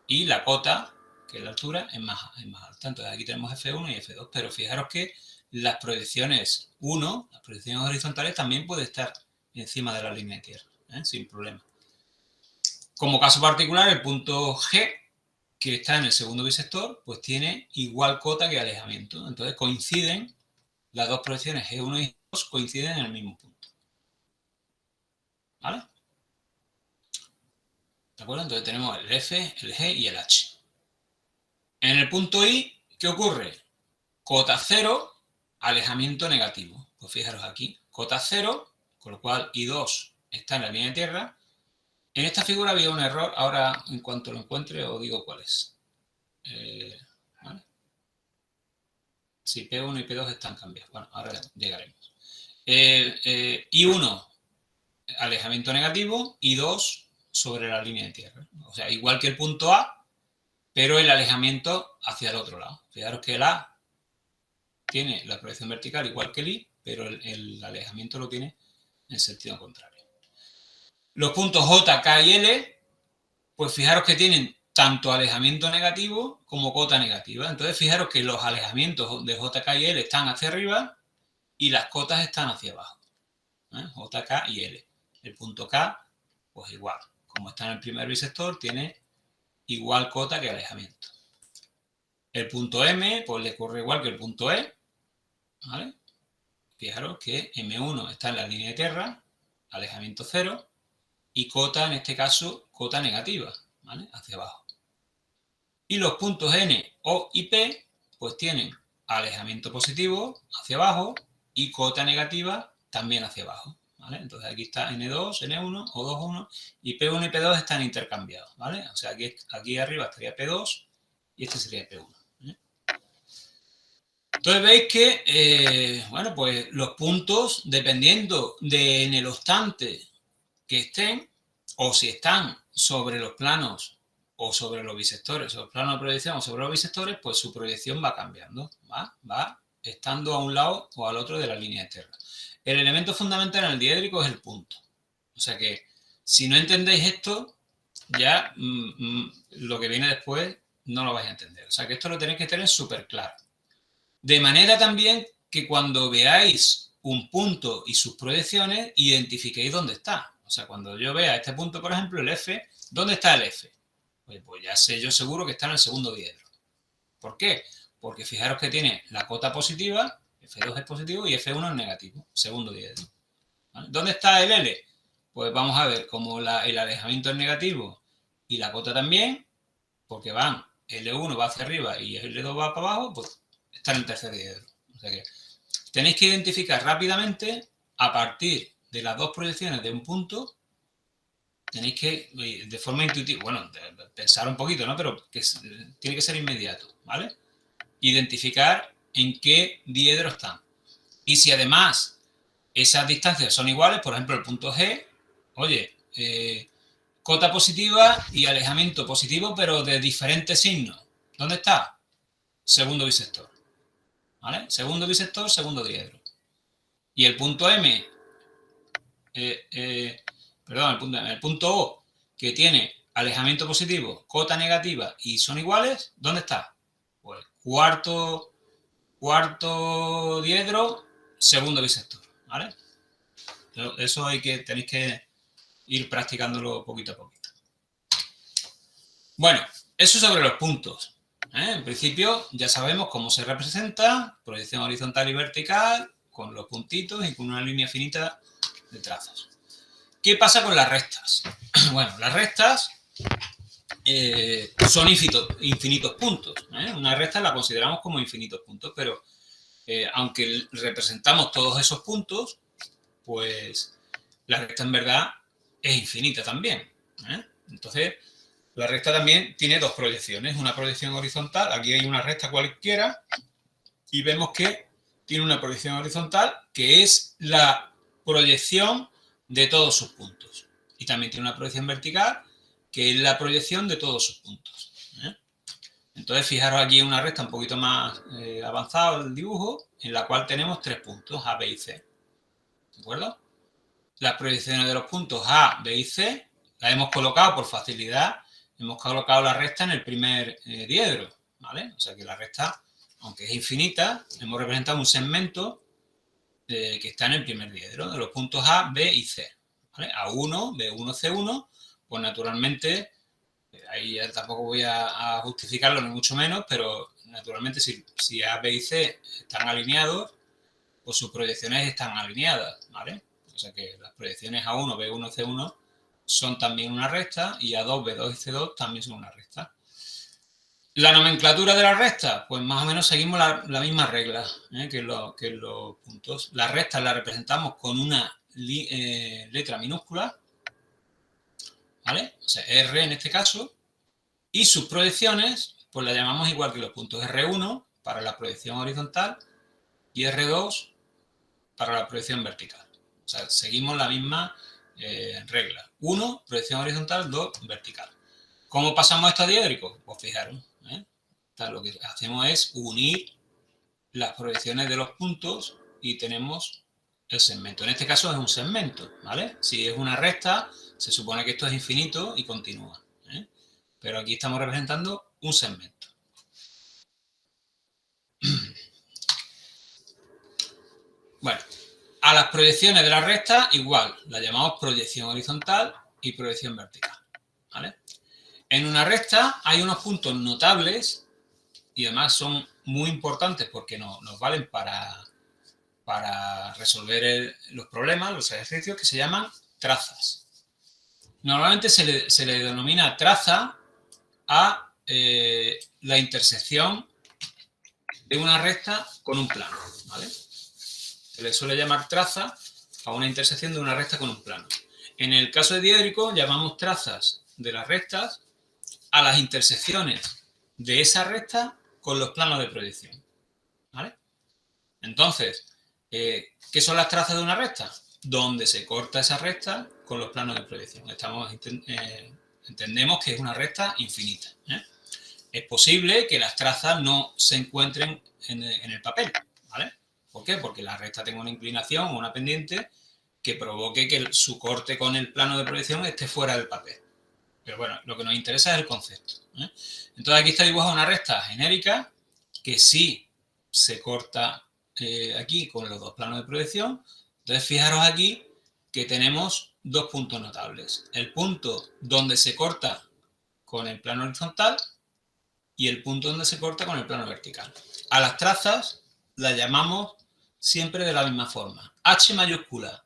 y la cota, que es la altura, es más alta. Entonces, aquí tenemos F1 y F2, pero fijaros que las proyecciones 1, las proyecciones horizontales, también puede estar encima de la línea de tierra, sin problema. Como caso particular, el punto G, que está en el segundo bisector, pues tiene igual cota que alejamiento. Entonces coinciden, las dos proyecciones G1 y G2 coinciden en el mismo punto. ¿Vale? ¿De acuerdo? Entonces tenemos el F, el G y el H. En el punto I, ¿qué ocurre? Cota 0, alejamiento negativo. Pues fijaros aquí, cota 0, con lo cual I2 está en la línea de tierra. En esta figura había un error, ahora en cuanto lo encuentre os digo cuál es. ¿Vale? Sí, P1 y P2 están cambiados. Bueno, ahora llegaremos. I1, alejamiento negativo, I2 sobre la línea de tierra. O sea, igual que el punto A, pero el alejamiento hacia el otro lado. Fijaros que el A tiene la proyección vertical igual que el I, pero el alejamiento lo tiene en sentido contrario. Los puntos J, K y L, pues fijaros que tienen tanto alejamiento negativo como cota negativa. Entonces fijaros que los alejamientos de J, K y L están hacia arriba y las cotas están hacia abajo. J, K y L. El punto K, pues igual. Como está en el primer bisector, tiene igual cota que alejamiento. El punto M, pues le ocurre igual que el punto E. ¿Vale? Fijaros que M1 está en la línea de tierra, alejamiento 0, y cota, en este caso, cota negativa, ¿vale? Hacia abajo. Y los puntos N, O y P, pues tienen alejamiento positivo hacia abajo y cota negativa también hacia abajo, ¿vale? Entonces aquí está N2, N1, O2, 1, y P1 y P2 están intercambiados, ¿vale? O sea, aquí arriba estaría P2 y este sería P1. Entonces veis que, bueno, pues los puntos, dependiendo en el obstante que estén, o si están sobre los planos o sobre los bisectores, sobre los planos de proyección o sobre los bisectores, pues su proyección va cambiando, va estando a un lado o al otro de la línea de tierra. El elemento fundamental en el diédrico es el punto. O sea que, si no entendéis esto, ya lo que viene después no lo vais a entender. O sea que esto lo tenéis que tener súper claro. De manera también que cuando veáis un punto y sus proyecciones, identifiquéis dónde está. O sea, cuando yo vea este punto, por ejemplo, el F, ¿dónde está el F? Pues ya sé yo seguro que está en el segundo diedro. ¿Por qué? Porque fijaros que tiene la cota positiva, F2 es positivo y F1 es negativo, segundo diedro. ¿Vale? ¿Dónde está el L? Pues vamos a ver, como el alejamiento es negativo y la cota también, porque L1 va hacia arriba y L2 va para abajo, pues está en el tercer diedro. O sea que tenéis que identificar rápidamente, a partir de las dos proyecciones de un punto, tenéis que, de forma intuitiva, bueno, pensar un poquito, ¿no? Pero que tiene que ser inmediato, ¿vale? Identificar en qué diedro están. Y si además esas distancias son iguales, por ejemplo, el punto G, oye, cota positiva y alejamiento positivo, pero de diferentes signos. ¿Dónde está? Segundo bisector. ¿Vale? Segundo bisector, segundo diedro. Y el punto M, el punto O, que tiene alejamiento positivo, cota negativa y son iguales, ¿dónde está? Pues cuarto diedro, segundo bisector, ¿vale? Eso tenéis que ir practicándolo poquito a poquito. Bueno, eso sobre los puntos. En principio ya sabemos cómo se representa, proyección horizontal y vertical, con los puntitos y con una línea finita de trazos. ¿Qué pasa con las rectas? Bueno, las rectas son infinitos puntos. Una recta la consideramos como infinitos puntos, pero aunque representamos todos esos puntos, pues la recta en verdad es infinita también. Entonces, la recta también tiene dos proyecciones. Una proyección horizontal, aquí hay una recta cualquiera, y vemos que tiene una proyección horizontal que es la proyección de todos sus puntos. Y también tiene una proyección vertical que es la proyección de todos sus puntos. Entonces, fijaros aquí una recta un poquito más avanzada del dibujo, en la cual tenemos 3 puntos, A, B y C. ¿De acuerdo? Las proyecciones de los puntos A, B y C las hemos colocado por facilidad, hemos colocado la recta en el primer diedro, ¿vale? O sea que la recta, aunque es infinita, hemos representado un segmento que está en el primer diedro, de los puntos A, B y C. ¿Vale? A1, B1, C1, pues naturalmente, ahí ya tampoco voy a justificarlo ni mucho menos, pero naturalmente si A, B y C están alineados, pues sus proyecciones están alineadas, ¿vale? O sea que las proyecciones A1, B1, C1 son también una recta y A2, B2 y C2 también son una recta. La nomenclatura de las rectas, pues más o menos seguimos la misma regla que los puntos. Las rectas las representamos con una letra minúscula, ¿vale? O sea, R en este caso, y sus proyecciones, pues las llamamos igual que los puntos R1 para la proyección horizontal y R2 para la proyección vertical. O sea, seguimos la misma regla. 1, proyección horizontal, 2, vertical. ¿Cómo pasamos esto a diédrico? Pues fijaros, lo que hacemos es unir las proyecciones de los puntos y tenemos el segmento. En este caso es un segmento, ¿vale? Si es una recta, se supone que esto es infinito y continúa. Pero aquí estamos representando un segmento. Bueno, a las proyecciones de la recta igual, la llamamos proyección horizontal y proyección vertical, ¿vale? En una recta hay unos puntos notables y además son muy importantes porque nos valen para resolver los problemas, los ejercicios, que se llaman trazas. Normalmente se le denomina traza a la intersección de una recta con un plano, ¿vale? Se le suele llamar traza a una intersección de una recta con un plano. En el caso de diédrico llamamos trazas de las rectas a las intersecciones de esa recta con los planos de proyección, ¿vale? Entonces, ¿qué son las trazas de una recta? Donde se corta esa recta con los planos de proyección. Entendemos que es una recta infinita. Es posible que las trazas no se encuentren en el papel, ¿vale? ¿Por qué? Porque la recta tenga una inclinación o una pendiente que provoque que su corte con el plano de proyección esté fuera del papel. Pero bueno, lo que nos interesa es el concepto. Entonces aquí está dibujada una recta genérica que sí se corta aquí con los dos planos de proyección. Entonces fijaros aquí que tenemos dos puntos notables. El punto donde se corta con el plano horizontal y el punto donde se corta con el plano vertical. A las trazas las llamamos siempre de la misma forma. H mayúscula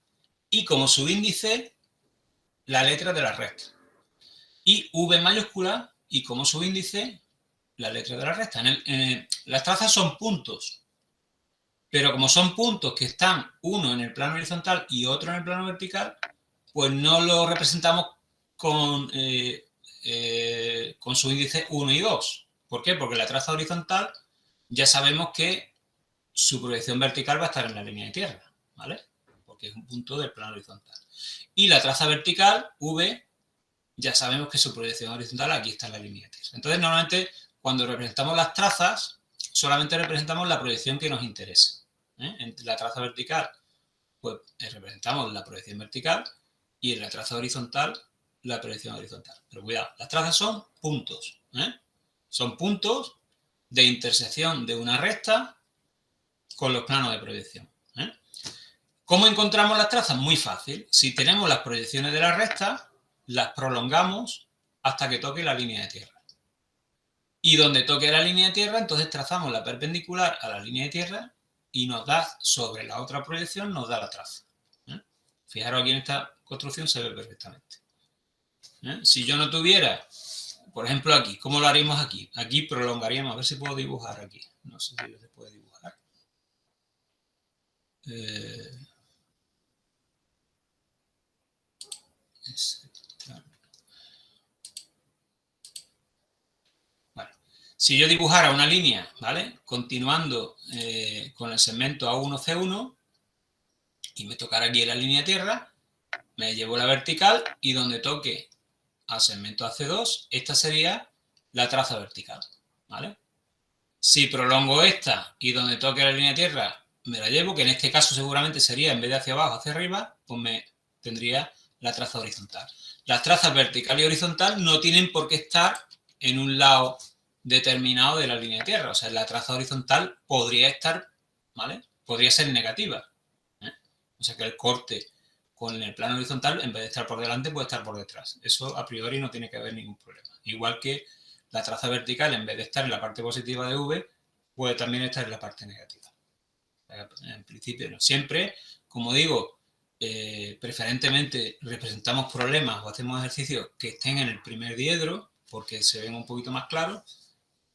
y como subíndice la letra de la recta. Y V mayúscula y como subíndice la letra de la recta. Las trazas son puntos, pero como son puntos que están uno en el plano horizontal y otro en el plano vertical, pues no lo representamos con su índice 1 y 2. ¿Por qué? Porque la traza horizontal ya sabemos que su proyección vertical va a estar en la línea de tierra, ¿vale? Porque es un punto del plano horizontal. Y la traza vertical, V, ya sabemos que su proyección horizontal aquí está en la línea de tierra. Entonces, normalmente, cuando representamos las trazas, solamente representamos la proyección que nos interesa. En la traza vertical, pues representamos la proyección vertical y en la traza horizontal, la proyección horizontal. Pero cuidado, las trazas son puntos. Son puntos de intersección de una recta con los planos de proyección. ¿Cómo encontramos las trazas? Muy fácil. Si tenemos las proyecciones de la recta, las prolongamos hasta que toque la línea de tierra. Y donde toque la línea de tierra, entonces trazamos la perpendicular a la línea de tierra y nos da, sobre la otra proyección, nos da la traza. Fijaros aquí en esta construcción se ve perfectamente. Si yo no tuviera, por ejemplo aquí, ¿cómo lo haríamos aquí? Aquí prolongaríamos, a ver si puedo dibujar aquí. No sé si se puede dibujar. Bueno, Si yo dibujara una línea, ¿vale? Continuando con el segmento A1C1 y me tocara aquí en la línea tierra, me llevo la vertical y donde toque al segmento AC2, esta sería la traza vertical, ¿vale? Si prolongo esta y donde toque la línea tierra me la llevo, que en este caso seguramente sería en vez de hacia abajo, hacia arriba, pues me tendría la traza horizontal. Las trazas vertical y horizontal no tienen por qué estar en un lado determinado de la línea de tierra. O sea, la traza horizontal podría estar, ¿vale? Podría ser negativa. O sea, que el corte con el plano horizontal, en vez de estar por delante, puede estar por detrás. Eso a priori no tiene que haber ningún problema. Igual que la traza vertical, en vez de estar en la parte positiva de V, puede también estar en la parte negativa. En principio no. Siempre, como digo, preferentemente representamos problemas o hacemos ejercicios que estén en el primer diedro, porque se ven un poquito más claros,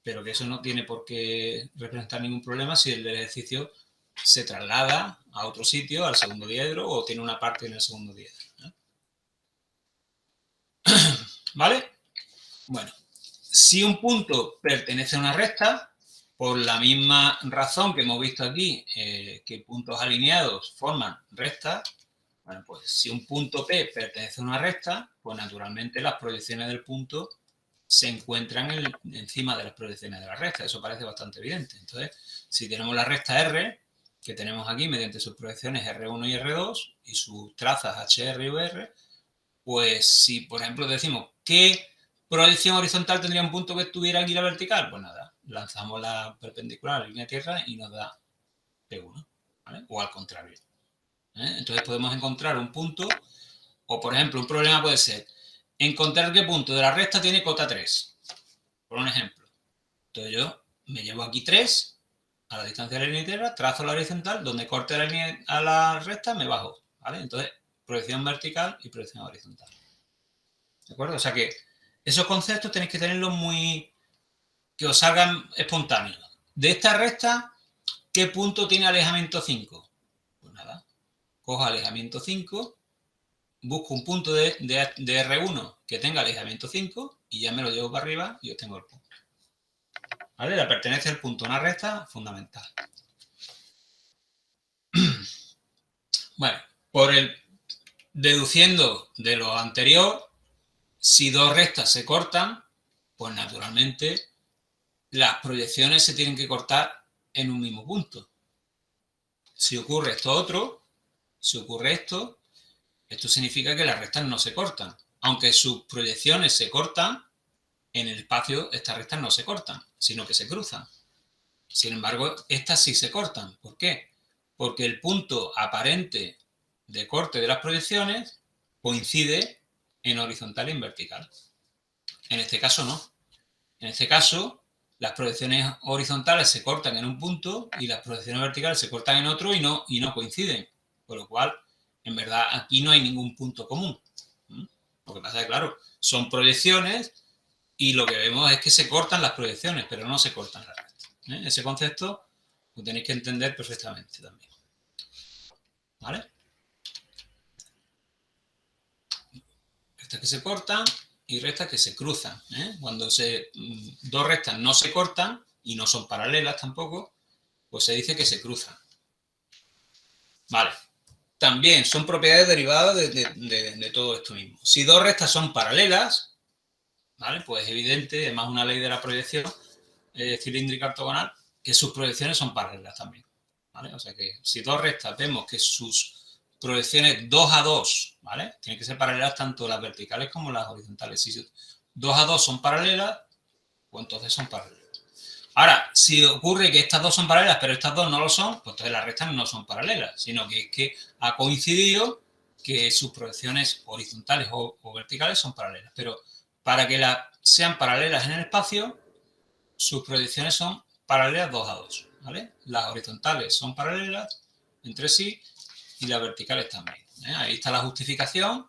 pero que eso no tiene por qué representar ningún problema si el ejercicio se traslada a otro sitio, al segundo diedro, o tiene una parte en el segundo diedro. ¿Vale? Bueno, si un punto pertenece a una recta, por la misma razón que hemos visto aquí, que puntos alineados forman rectas, bueno, pues si un punto P pertenece a una recta, pues naturalmente las proyecciones del punto se encuentran encima de las proyecciones de la recta. Eso parece bastante evidente. Entonces, si tenemos la recta R, que tenemos aquí mediante sus proyecciones R1 y R2 y sus trazas HR y OR, pues si, por ejemplo, decimos ¿qué proyección horizontal tendría un punto que estuviera aquí la vertical? Pues nada, lanzamos la perpendicular a la línea de tierra y nos da P1, ¿vale? O al contrario. Entonces podemos encontrar un punto, o por ejemplo, un problema puede ser encontrar qué punto de la recta tiene cota 3, por un ejemplo. Entonces yo me llevo aquí 3 a la distancia de la línea de tierra, trazo la horizontal, donde corte la línea a la recta me bajo, ¿vale? Entonces, proyección vertical y proyección horizontal. ¿De acuerdo? O sea que esos conceptos tenéis que tenerlos muy... que os salgan espontáneos. De esta recta, ¿qué punto tiene alejamiento 5? Pues nada, cojo alejamiento 5, busco un punto de R1 que tenga alejamiento 5 y ya me lo llevo para arriba y obtengo el punto. ¿Vale? La pertenencia del punto a una recta, fundamental. Bueno, deduciendo de lo anterior, si dos rectas se cortan, pues naturalmente las proyecciones se tienen que cortar en un mismo punto. Si ocurre esto otro, si ocurre esto significa que las rectas no se cortan. Aunque sus proyecciones se cortan, en el espacio estas rectas no se cortan, sino que se cruzan. Sin embargo, estas sí se cortan. ¿Por qué? Porque el punto aparente de corte de las proyecciones coincide en horizontal y en vertical. En este caso no. En este caso, las proyecciones horizontales se cortan en un punto y las proyecciones verticales se cortan en otro y no coinciden. Con lo cual, en verdad, aquí no hay ningún punto común. Lo que pasa es que, claro, son proyecciones y lo que vemos es que se cortan las proyecciones, pero no se cortan las rectas. Ese concepto lo tenéis que entender perfectamente también. ¿Vale? Rectas que se cortan y rectas que se cruzan. Cuando dos rectas no se cortan y no son paralelas tampoco, pues se dice que se cruzan. Vale. También son propiedades derivadas de todo esto mismo. Si dos rectas son paralelas, ¿vale? Pues es evidente, además una ley de la proyección cilíndrica ortogonal, que sus proyecciones son paralelas también. ¿Vale? O sea que si dos rectas vemos que sus proyecciones 2 a 2, ¿vale? Tienen que ser paralelas tanto las verticales como las horizontales. Si 2 a 2 son paralelas, pues entonces son paralelas. Ahora, si ocurre que estas dos son paralelas, pero estas dos no lo son, pues entonces las rectas no son paralelas, sino que es que ha coincidido que sus proyecciones horizontales o verticales son paralelas. Pero para que sean paralelas en el espacio, sus proyecciones son paralelas 2 a 2, ¿vale? Las horizontales son paralelas entre sí y las verticales también. Ahí está la justificación,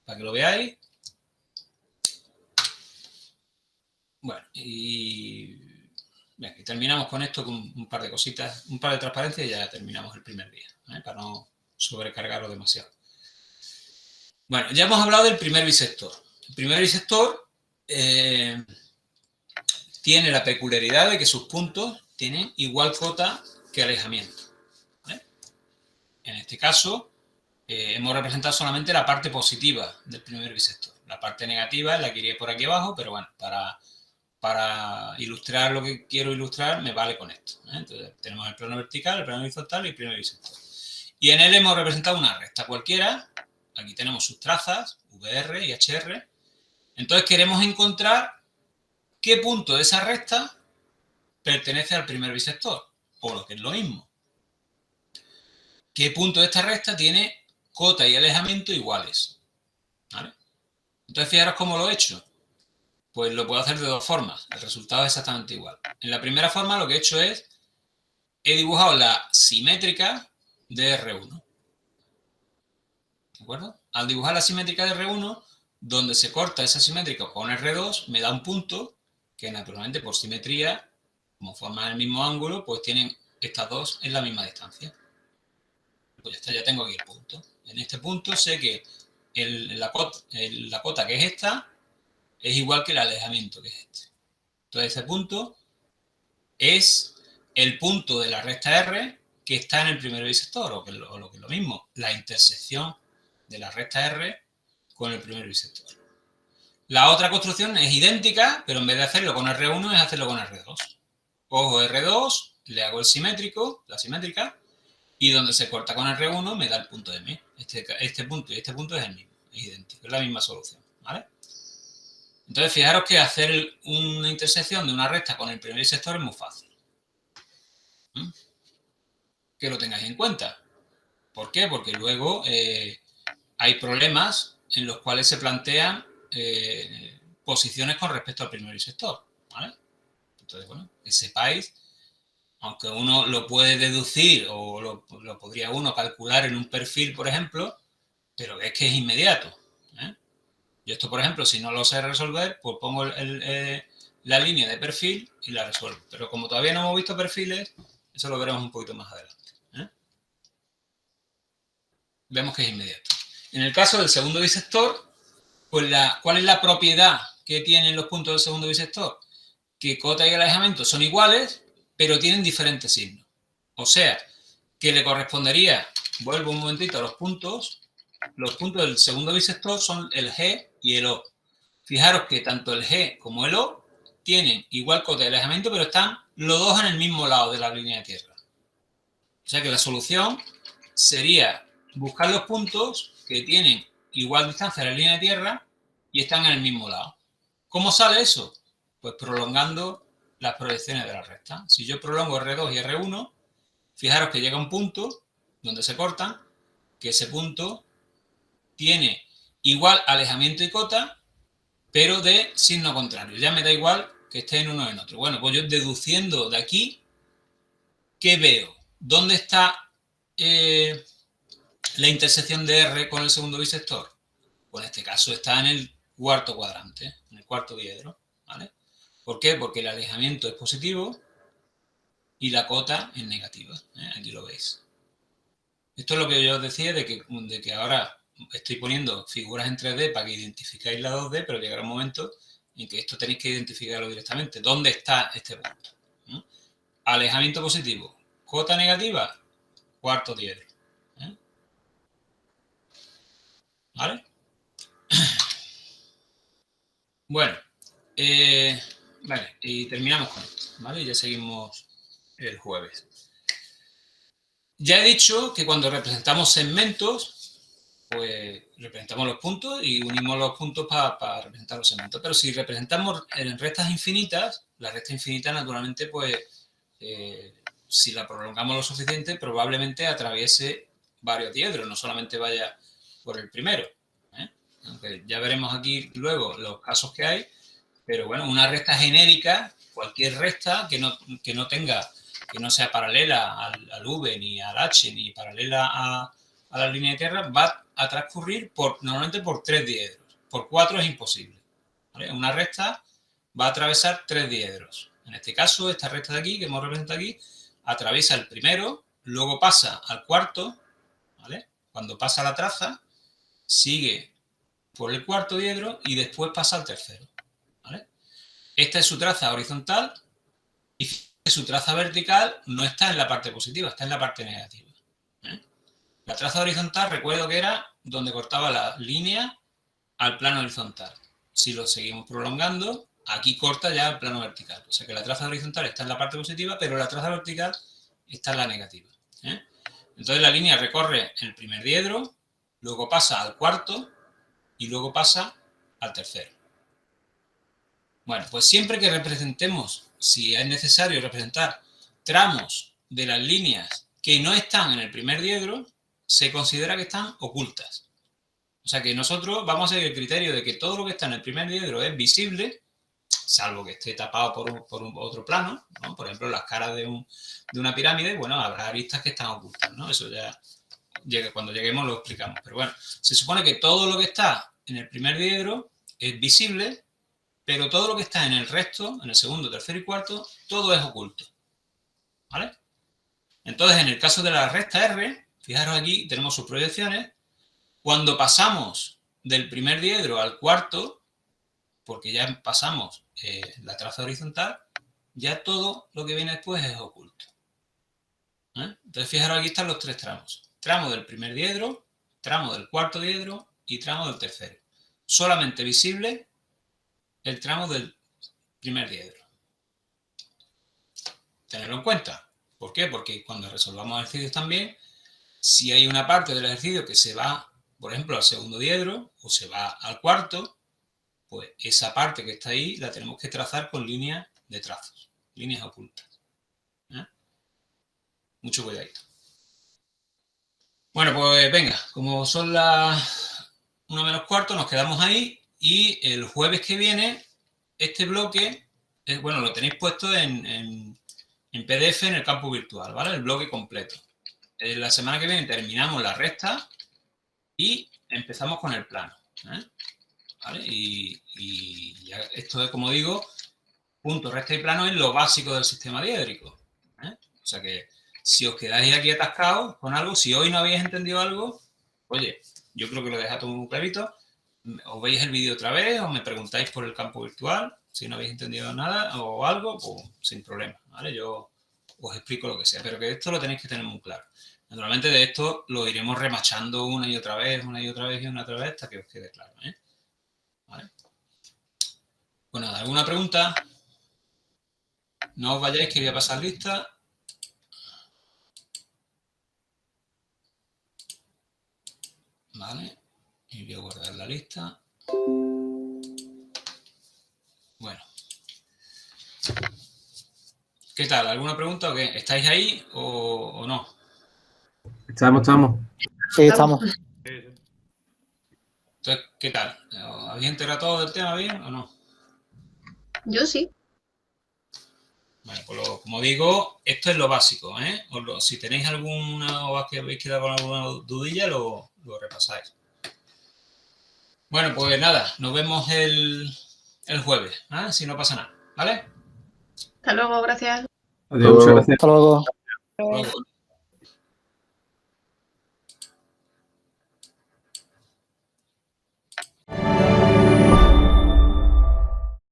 para que lo veáis. Bueno, y terminamos con esto, con un par de cositas, un par de transparencias y ya terminamos el primer día, para no sobrecargarlo demasiado. Bueno, ya hemos hablado del primer bisector. El primer bisector tiene la peculiaridad de que sus puntos tienen igual cota que alejamiento, ¿vale? En este caso, hemos representado solamente la parte positiva del primer bisector. La parte negativa es la que iría por aquí abajo, pero bueno, para ilustrar lo que quiero ilustrar me vale con esto, ¿eh? Entonces tenemos el plano vertical, el plano horizontal y el primer bisector. Y en él hemos representado una recta cualquiera. Aquí tenemos sus trazas, VR y HR. Entonces queremos encontrar qué punto de esa recta pertenece al primer bisector, o lo que es lo mismo. ¿Qué punto de esta recta tiene cota y alejamiento iguales? ¿Vale? Entonces fijaros cómo lo he hecho. Pues lo puedo hacer de dos formas. El resultado es exactamente igual. En la primera forma lo que he hecho es, he dibujado la simétrica de R1. ¿De acuerdo? Al dibujar la simétrica de R1, donde se corta esa simétrica con R2, me da un punto que naturalmente por simetría, como forman el mismo ángulo, pues tienen estas dos en la misma distancia. Pues ya está, ya tengo aquí el punto. En este punto sé que la cota que es esta es igual que el alejamiento que es este. Entonces ese punto es el punto de la recta R que está en el primer bisector, o lo que es lo mismo, la intersección de la recta R con el primer bisector. La otra construcción es idéntica, pero en vez de hacerlo con R1 es hacerlo con R2. Cojo R2, le hago el simétrico, la simétrica, y donde se corta con R1 me da el punto de M. Este punto y este punto es el mismo, es idéntico, es la misma solución, ¿vale? Entonces fijaros que hacer una intersección de una recta con el primer bisector es muy fácil. Que lo tengáis en cuenta. ¿Por qué? Porque luego hay problemas en los cuales se plantean posiciones con respecto al primer bisector, ¿vale? Entonces, bueno, que sepáis, aunque uno lo puede deducir o lo podría uno calcular en un perfil, por ejemplo, pero es que es inmediato, ¿eh? Yo esto, por ejemplo, si no lo sé resolver, pues pongo la línea de perfil y la resuelvo. Pero como todavía no hemos visto perfiles, eso lo veremos un poquito más adelante, ¿eh? Vemos que es inmediato. En el caso del segundo bisector, pues ¿cuál es la propiedad que tienen los puntos del segundo bisector? Que cota y alejamiento son iguales, pero tienen diferentes signos. O sea, que le correspondería, vuelvo un momentito a los puntos del segundo bisector son el G y el O. Fijaros que tanto el G como el O tienen igual cota y alejamiento, pero están los dos en el mismo lado de la línea de tierra. O sea que la solución sería buscar los puntos que tienen igual distancia a la línea de tierra y están en el mismo lado. ¿Cómo sale eso? Pues prolongando las proyecciones de la recta. Si yo prolongo R2 y R1, fijaros que llega un punto donde se cortan, que ese punto tiene igual alejamiento y cota, pero de signo contrario. Ya me da igual que esté en uno o en otro. Bueno, pues yo deduciendo de aquí, ¿qué veo? ¿Dónde está la intersección de R con el segundo bisector? Pues en este caso está en el cuarto cuadrante, en el cuarto diedro, ¿vale? ¿Por qué? Porque el alejamiento es positivo y la cota es negativa, ¿eh? Aquí lo veis. Esto es lo que yo os decía de que ahora estoy poniendo figuras en 3D para que identificáis la 2D, pero llegará un momento en que esto tenéis que identificarlo directamente. ¿Dónde está este punto? ¿Mm? Alejamiento positivo, cota negativa, cuarto diedro, ¿eh? ¿Vale? Bueno, vale, y terminamos con esto, ¿vale? Ya seguimos el jueves. Ya he dicho que cuando representamos segmentos, pues representamos los puntos y unimos los puntos para representar los segmentos. Pero si representamos en rectas infinitas, la recta infinita naturalmente, pues, si la prolongamos lo suficiente, probablemente atraviese varios diedros, no solamente vaya por el primero, ¿eh? Aunque ya veremos aquí luego los casos que hay, pero bueno, una recta genérica, cualquier recta que no tenga, que no sea paralela al V ni al H ni paralela a la línea de tierra, va a transcurrir normalmente por 3 diedros. Por 4 es imposible, ¿vale? Una recta va a atravesar 3 diedros. En este caso, esta recta de aquí, que hemos representado aquí, atraviesa el primero, luego pasa al cuarto, ¿vale? Cuando pasa la traza, sigue por el cuarto diedro y después pasa al tercero, ¿vale? esta es su traza horizontal y su traza vertical no está en la parte positiva, está en la parte negativa. La traza horizontal, recuerdo que era donde cortaba la línea al plano horizontal. Si lo seguimos prolongando, aquí corta ya el plano vertical. O sea que la traza horizontal está en la parte positiva, pero la traza vertical está en la negativa. Entonces la línea recorre el primer diedro, luego pasa al cuarto y luego pasa al tercero. Bueno, pues siempre que representemos, si es necesario representar tramos de las líneas que no están en el primer diedro, se considera que están ocultas. O sea que nosotros vamos a seguir el criterio de que todo lo que está en el primer diedro es visible, salvo que esté tapado por otro plano, ¿no? Por ejemplo, las caras de una pirámide, bueno, habrá aristas que están ocultas, ¿no? Eso ya cuando lleguemos lo explicamos. Pero bueno, se supone que todo lo que está en el primer diedro es visible, pero todo lo que está en el resto, en el segundo, tercero y cuarto, todo es oculto. ¿Vale? Entonces, en el caso de la recta R, fijaros aquí, tenemos sus proyecciones. Cuando pasamos del primer diedro al cuarto, porque ya pasamos la traza horizontal, ya todo lo que viene después es oculto. Entonces, fijaros, aquí están los tres tramos. Tramo del primer diedro, tramo del cuarto diedro y tramo del tercero. Solamente visible el tramo del primer diedro. Tenerlo en cuenta. ¿Por qué? Porque cuando resolvamos ejercicios también, si hay una parte del ejercicio que se va, por ejemplo, al segundo diedro o se va al cuarto, pues esa parte que está ahí la tenemos que trazar con líneas de trazos, líneas ocultas. Mucho cuidadito. Bueno, pues venga, como son las 1 menos cuarto, nos quedamos ahí y el jueves que viene, este bloque, bueno, lo tenéis puesto en PDF en el campo virtual, ¿vale? El bloque completo. La semana que viene terminamos la recta y empezamos con el plano. ¿Vale? Y ya esto es, como digo, punto, recta y plano es lo básico del sistema diédrico. O sea que si os quedáis aquí atascados con algo, si hoy no habéis entendido algo, oye, yo creo que lo deja todo muy clarito. Os veis el vídeo otra vez, o me preguntáis por el campo virtual, si no habéis entendido nada o algo, pues sin problema, ¿vale? Yo os explico lo que sea, pero que esto lo tenéis que tener muy claro. Naturalmente de esto lo iremos remachando una y otra vez, una y otra vez y una otra vez hasta que os quede claro, ¿Vale? Bueno, ¿alguna pregunta? No os vayáis que voy a pasar lista. Vale, y voy a guardar la lista. Bueno. ¿Qué tal? ¿Alguna pregunta o qué? ¿Estáis ahí o no? Estamos. Sí, estamos. Entonces, ¿qué tal? ¿Habéis enterado todo del tema bien o no? Yo sí. Bueno, pues como digo, esto es lo básico, si tenéis alguna o que habéis quedado con alguna dudilla, lo repasáis. Bueno, pues nada, nos vemos el jueves, si no pasa nada, ¿vale? Hasta luego, gracias. Adiós, muchas gracias. Hasta luego. Luego.